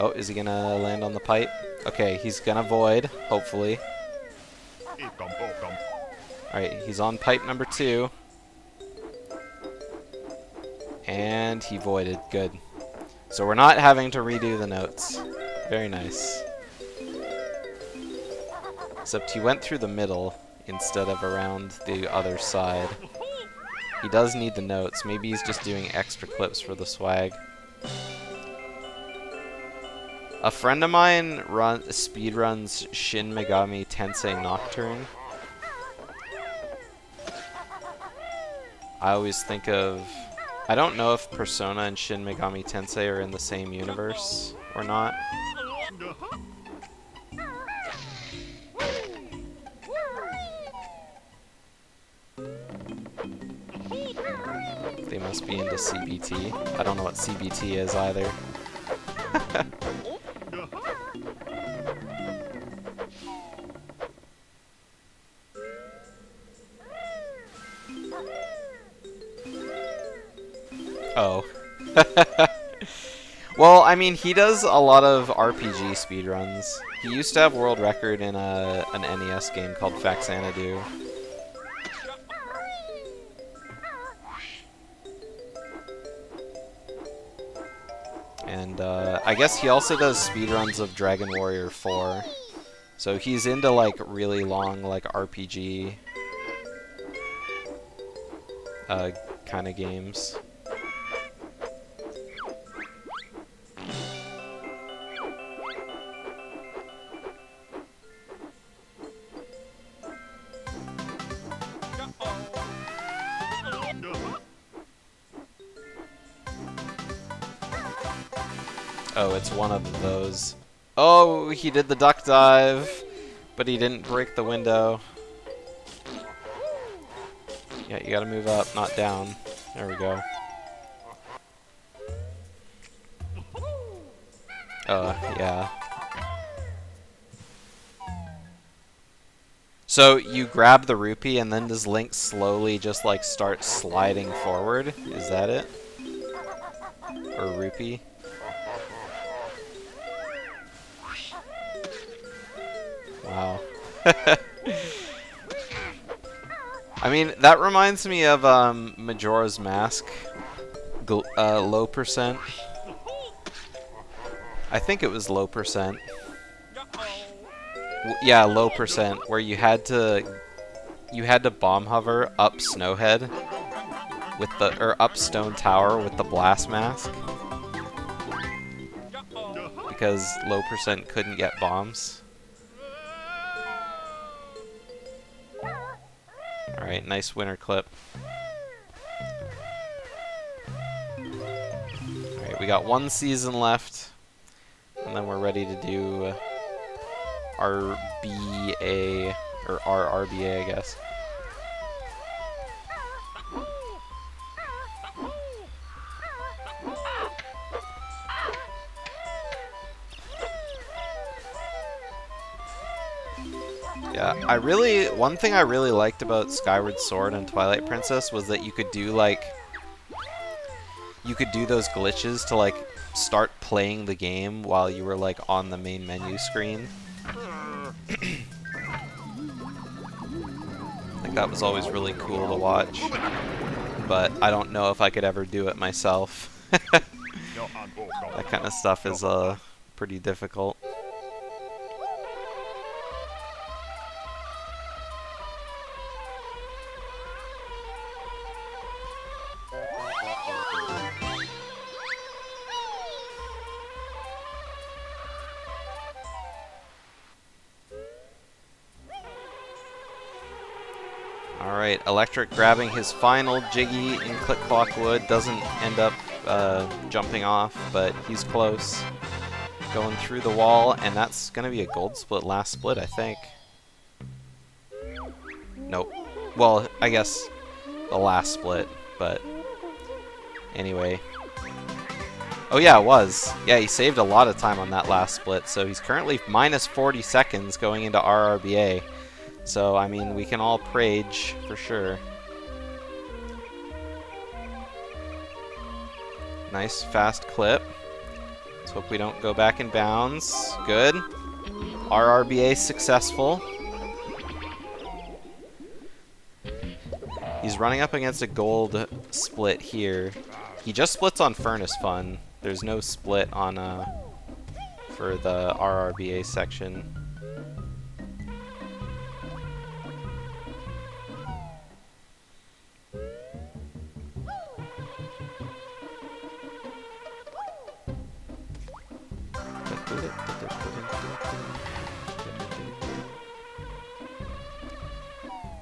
Oh, is he gonna land on the pipe? Okay, he's gonna void, hopefully. Alright, he's on pipe number 2. And he voided. Good. So we're not having to redo the notes. Very nice. Except he went through the middle instead of around the other side. He does need the notes. Maybe he's just doing extra clips for the swag. A friend of mine speedruns Shin Megami Tensei Nocturne. I always think of... I don't know if Persona and Shin Megami Tensei are in the same universe or not. They must be into CBT. I don't know what CBT is either. Oh. Well, I mean, he does a lot of RPG speedruns. He used to have world record in an NES game called Faxanadu. And I guess he also does speedruns of Dragon Warrior 4. So he's into like really long like RPG kind of games. Oh, it's one of those. Oh, he did the duck dive, but he didn't break the window. Yeah, you gotta move up, not down. There we go. Yeah. So you grab the rupee and then does Link slowly just like start sliding forward? Is that it? Or rupee? Wow. I mean, that reminds me of Majora's Mask. Low percent. I think it was low percent. Yeah, low percent, where you had to bomb hover up Snowhead with up Stone Tower with the blast mask. Because low percent couldn't get bombs. Alright, nice winner clip. Alright, we got one season left. And then we're ready to do RBA, or RRBA, I guess. Yeah, one thing I really liked about Skyward Sword and Twilight Princess was that you could do those glitches to like start playing the game while you were like on the main menu screen. Like that was always really cool to watch, but I don't know if I could ever do it myself. That kind of stuff is pretty difficult. Alright, Electric grabbing his final Jiggy in Click Clock Wood, doesn't end up jumping off, but he's close. Going through the wall, and that's going to be a gold split, last split, I think. Nope. Well, I guess the last split, but anyway. Oh yeah, it was. Yeah, he saved a lot of time on that last split, so he's currently minus 40 seconds going into RRBA. So, I mean, we can all prage for sure. Nice, fast clip. Let's hope we don't go back in bounds. Good. RRBA successful. He's running up against a gold split here. He just splits on Furnace Fun. There's no split on for the RRBA section.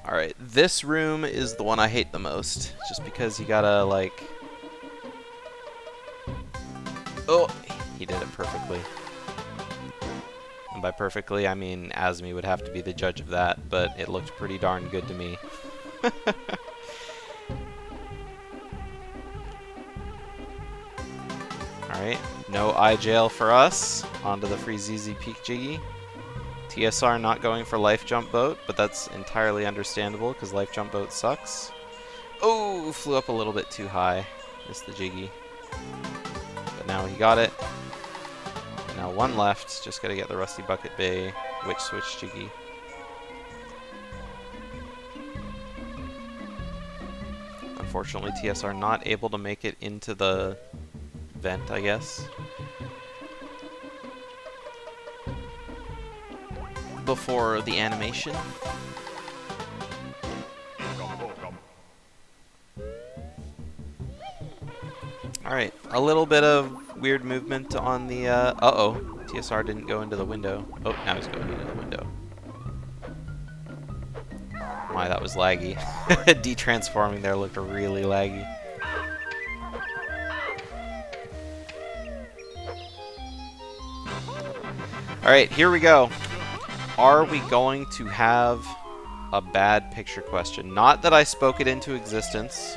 Alright, this room is the one I hate the most, just because you gotta, like... Oh! He did it perfectly. And by perfectly, I mean Asmi would have to be the judge of that, but it looked pretty darn good to me. Alright, no eye jail for us. Onto the free ZZ Peak Jiggy. TSR not going for Life Jump Boat, but that's entirely understandable because Life Jump Boat sucks. Oh, flew up a little bit too high. Missed the Jiggy. But now he got it. Now one left. Just gotta get the Rusty Bucket Bay Witch Switch Jiggy. Unfortunately, TSR not able to make it into the vent, I guess. Before the animation. Alright, a little bit of weird movement on the, uh-oh. TSR didn't go into the window. Oh, now he's going into the window. My, that was laggy. De-transforming there looked really laggy. Alright, here we go. Are we going to have a bad picture question? Not that I spoke it into existence,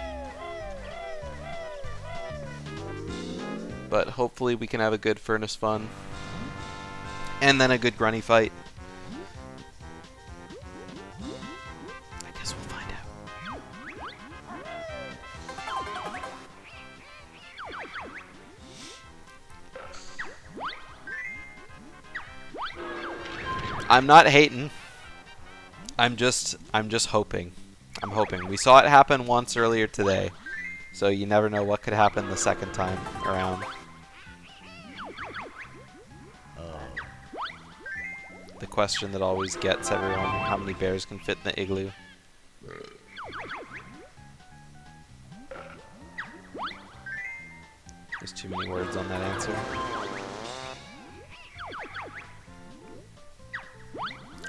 but hopefully we can have a good Furnace Fun. And then a good Grunny fight. I guess we'll find out. I'm not hating. I'm just hoping. I'm hoping. We saw it happen once earlier today, so you never know what could happen the second time around. The question that always gets everyone: how many bears can fit in the igloo? There's too many words on that answer.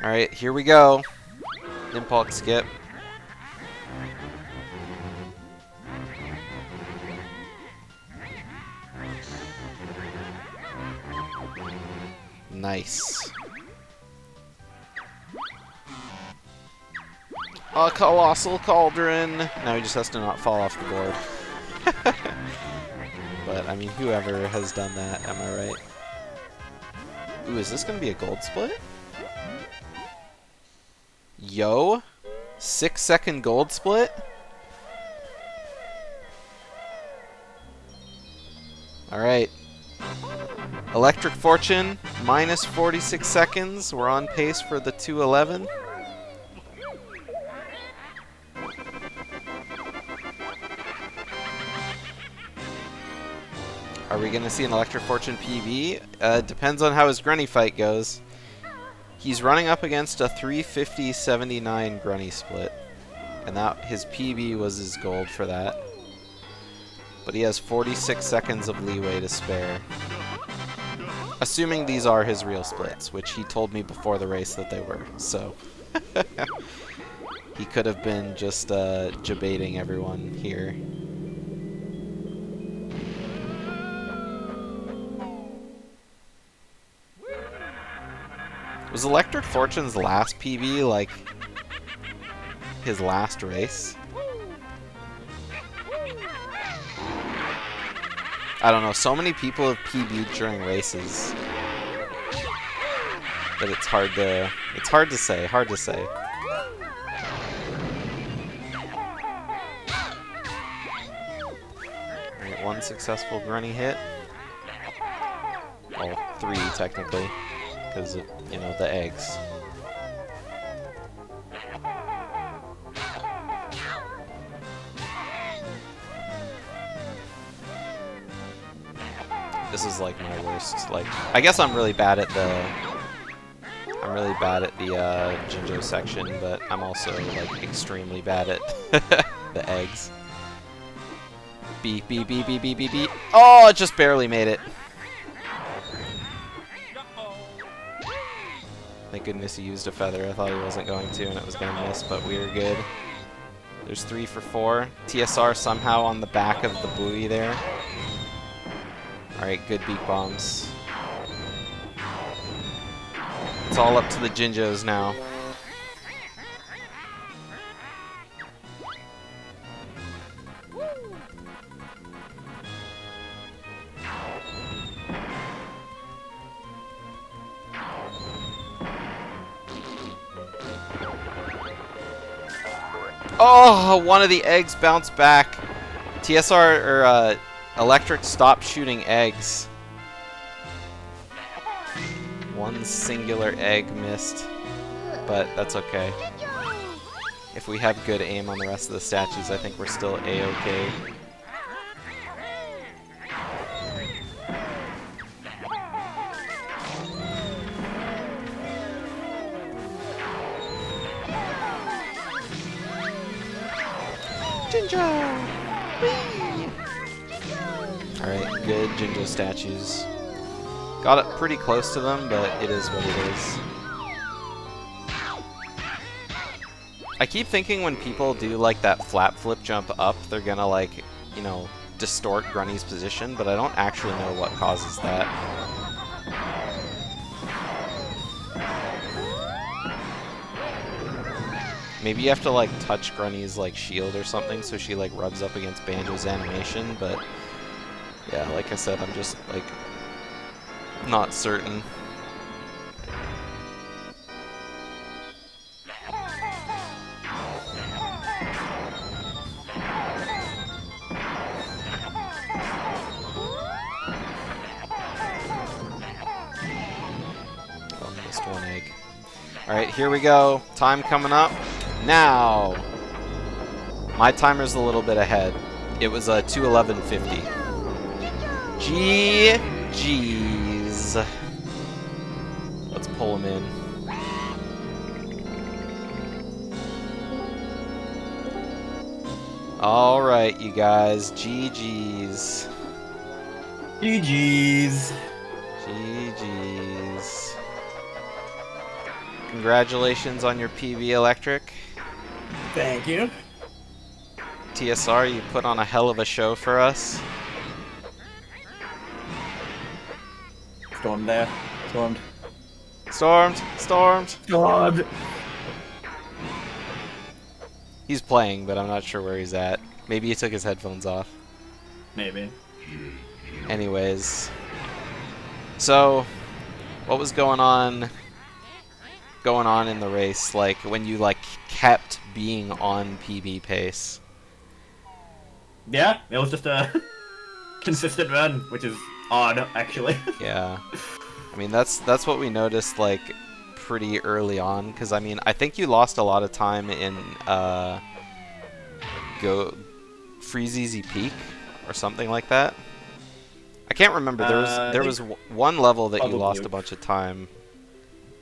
Alright, here we go. Impulse skip. Nice. A colossal cauldron. Now he just has to not fall off the board. But, I mean, whoever has done that, am I right? Ooh, is this going to be a gold split? Yo, 6-second gold split? Alright. ElectricFortune, minus 46 seconds. We're on pace for the 211. Are we going to see an ElectricFortune PB? Depends on how his Grunny fight goes. He's running up against a 350-79 Grunny split. And that his PB was his gold for that. But he has 46 seconds of leeway to spare. Assuming these are his real splits, which he told me before the race that they were, so. He could have been just debating everyone here. Was Electric Fortune's last PB like his last race? I don't know. So many people have PB'd during races that it's hard to say. Hard to say. Alright, one successful grunny hit. Well, 3 technically, because of, you know, the eggs. This is like my worst. Like, I guess I'm really bad at the Jinjo section, but I'm also like extremely bad at the eggs. Beep beep beep beep beep beep beep. Oh, it just barely made it. Thank goodness he used a feather. I thought he wasn't going to, and it was gonna miss, but we were good. There's 3 for 4. TSR somehow on the back of the buoy there. Alright, good beak bombs. It's all up to the Jinjos now. Oh, one of the eggs bounced back. TSR, or Electric stopped shooting eggs. One singular egg missed, but that's okay. If we have good aim on the rest of the statues, I think we're still A-okay. Jinjo! Alright, good Jinjo statues. Got it pretty close to them, but it is what it is. I keep thinking when people do like that flap flip jump up, they're gonna like, you know, distort Grunny's position, but I don't actually know what causes that. Maybe you have to like touch Grunny's like shield or something so she like rubs up against Banjo's animation, but yeah, like I said, I'm just like not certain. Oh, missed one egg. Alright, here we go. Time coming up. Now! My timer's a little bit ahead. It was a 2:11:50. GG's. Let's pull him in. Alright, you guys. GG's. GG's. GG's. Congratulations on your PB, Electric. Thank you. TSR, you put on a hell of a show for us. Stormed there. Stormed. Stormed! Stormed! Stormed! He's playing, but I'm not sure where he's at. Maybe he took his headphones off. Maybe. Anyways. So, what was going on in the race, like, when you, like, kept being on PB pace? Yeah, it was just a consistent run, which is odd, actually. Yeah. I mean, that's what we noticed, like, pretty early on, because, I mean, I think you lost a lot of time in, Freeze Easy Peak, or something like that. I can't remember, there was one level that you lost a bunch of time.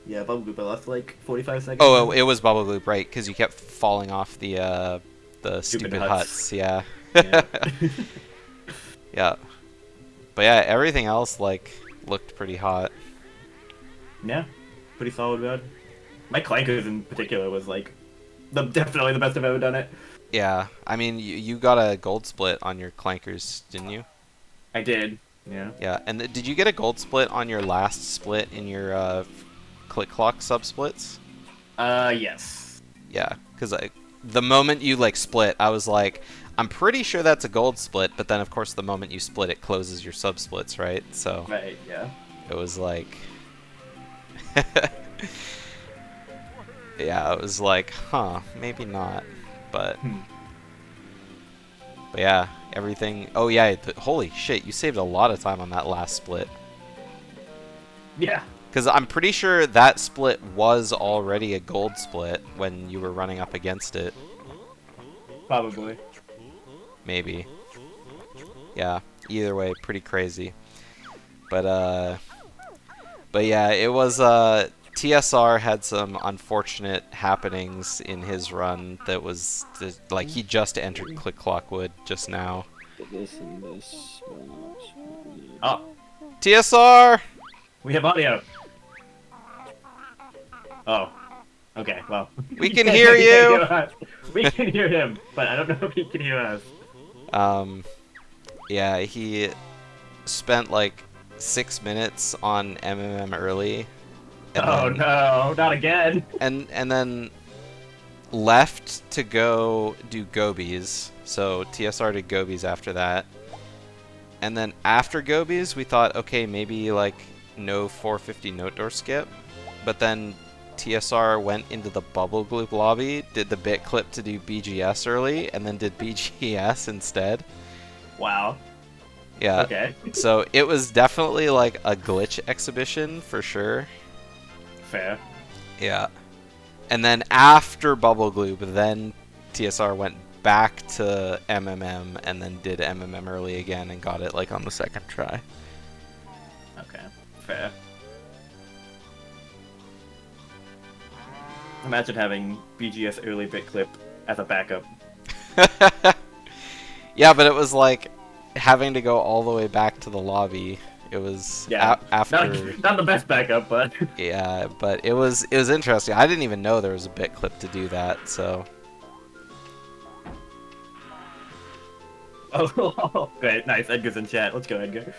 Yeah, Bubble Goop, I lost like 45 seconds. Oh, it was Bubble Loop, right, because you kept falling off the stupid huts, yeah. Yeah. Yeah. But yeah, everything else, like, looked pretty hot. Yeah, pretty solid run. My Clankers in particular was like, definitely the best I've ever done it. Yeah, I mean, you got a gold split on your Clankers, didn't you? I did, yeah. Yeah, and did you get a gold split on your last split in your click clock subsplits? Yes. Yeah, because the moment you like split, I was like, I'm pretty sure that's a gold split, but then of course the moment you split, it closes your subsplits, right? So Right, yeah. it was like, yeah, it was like, huh, maybe not, but yeah, everything. Oh yeah, holy shit, you saved a lot of time on that last split. Yeah. Because I'm pretty sure that split was already a gold split when you were running up against it. Probably. Maybe. Yeah, either way, pretty crazy. But yeah, it was, TSR had some unfortunate happenings in his run that was, like, he just entered Click Clockwood just now. This and this. Oh, TSR! we have audio. Oh. Okay, well. We can hear you! We can hear him, but I don't know if he can hear us. Yeah, he spent like 6 minutes on MMM early. And Oh then, no, not again. And then left to go do Gobies. So TSR did Gobies after that. And then after Gobies, we thought, okay, maybe like no 450 note door skip. But then TSR went into the Bubble Gloop lobby, did the bit clip to do BGS early, and then did BGS instead. Wow. Yeah. Okay. So it was definitely like a glitch exhibition for sure. Fair. Yeah. And then after Bubble Gloop, then TSR went back to MMM and then did MMM early again and got it like on the second try. Okay. Fair. Imagine having BGS early bit clip as a backup. Yeah, but it was like having to go all the way back to the lobby. It was after. Not the best backup, but Yeah, but it was interesting. I didn't even know there was a bit clip to do that. So. oh, great, nice. Edgar's in chat. Let's go, Edgar.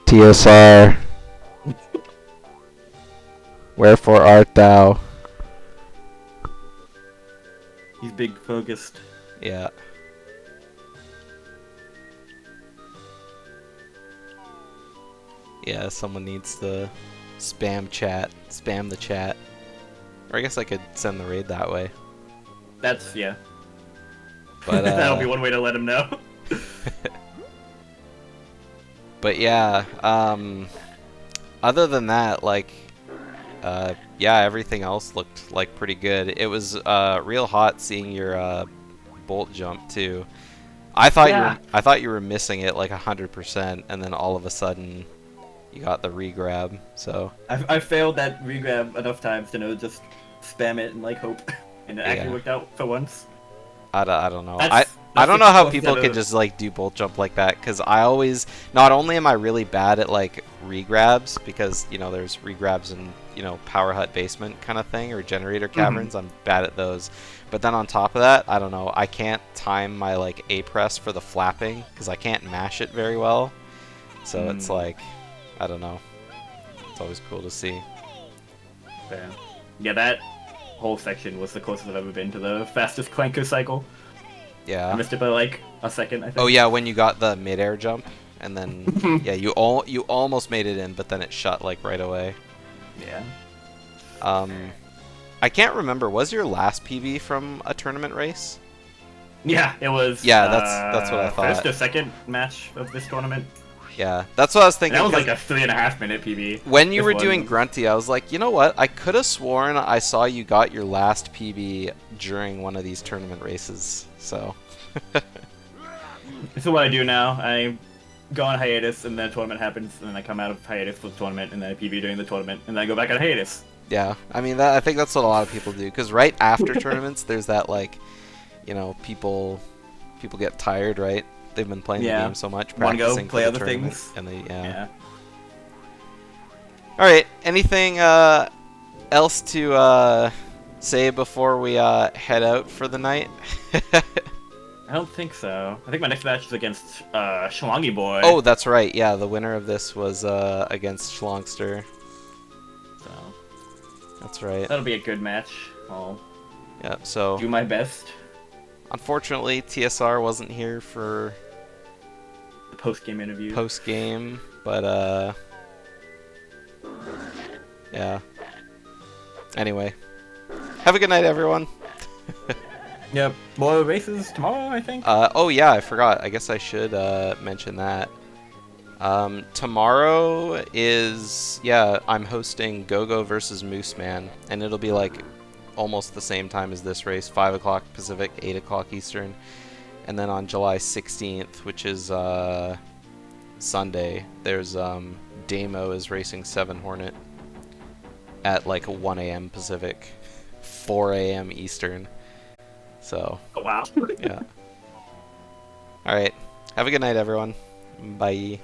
TSR. Wherefore art thou? He's big focused. Yeah. Yeah, someone needs to spam the chat. Or I guess I could send the raid that way. That's, yeah. But that'll be one way to let him know. But yeah, other than that, like, yeah, everything else looked like pretty good. It was real hot seeing your bolt jump too. I thought you were missing it like 100%, and then all of a sudden you got the regrab. So I failed that regrab enough times to know just spam it and like hope, and it actually worked out for once. I don't know. That's I don't the know how closest people I've can ever- just like do bolt jump like that, because I always, not only am I really bad at like regrabs, because you know there's regrabs in, you know, Power Hut basement kind of thing, or generator caverns. I'm bad at those, but then on top of that, I don't know, I can't time my like A press for the flapping because I can't mash it very well. So it's like, I don't know. It's always cool to see. Yeah, that whole section was the closest I've ever been to the fastest clanker cycle. I Yeah. missed it by like a second, I think. Oh yeah, when you got the mid-air jump, and then yeah, you almost made it in, but then it shut like right away. Yeah. I can't remember. Was your last PB from a tournament race? Yeah, it was. Yeah, that's what I thought. First or second match of this tournament. Yeah, that's what I was thinking. And that was 'cause like a 3.5 minute PB. when you This were one doing was- Grunty, I was like, you know what? I could have sworn I saw you got your last PB during one of these tournament races. So. This is what I do now. I go on hiatus, and then a tournament happens, and then I come out of hiatus for the tournament, and then I PB during the tournament, and then I go back on hiatus. Yeah, I mean, I think that's what a lot of people do. Because right after tournaments, there's that like, you know, people get tired, right? They've been playing the game so much, Wanna go practicing play for the other tournament, things. and they Yeah. All right, anything else to say before we head out for the night? I don't think so. I think my next match is against Shlangy Boy. Oh, that's right. Yeah, the winner of this was against Schlongster. So That's right. that'll be a good match. I'll Yeah. So do my best. unfortunately, TSR wasn't here for The post-game interview. post game, but yeah. Anyway, have a good night, everyone. Yep. More races tomorrow, I think. Oh yeah, I forgot. I guess I should mention that. Tomorrow is, yeah, I'm hosting GoGo versus Mooseman, and it'll be like almost the same time as this race, 5 o'clock Pacific, 8 o'clock Eastern. And then on July 16th, which is Sunday, there's Damo is racing 7 Hornet at like 1 a.m. Pacific, 4 a.m. Eastern. So, Oh, wow. yeah. Alright. Have a good night, everyone. Bye.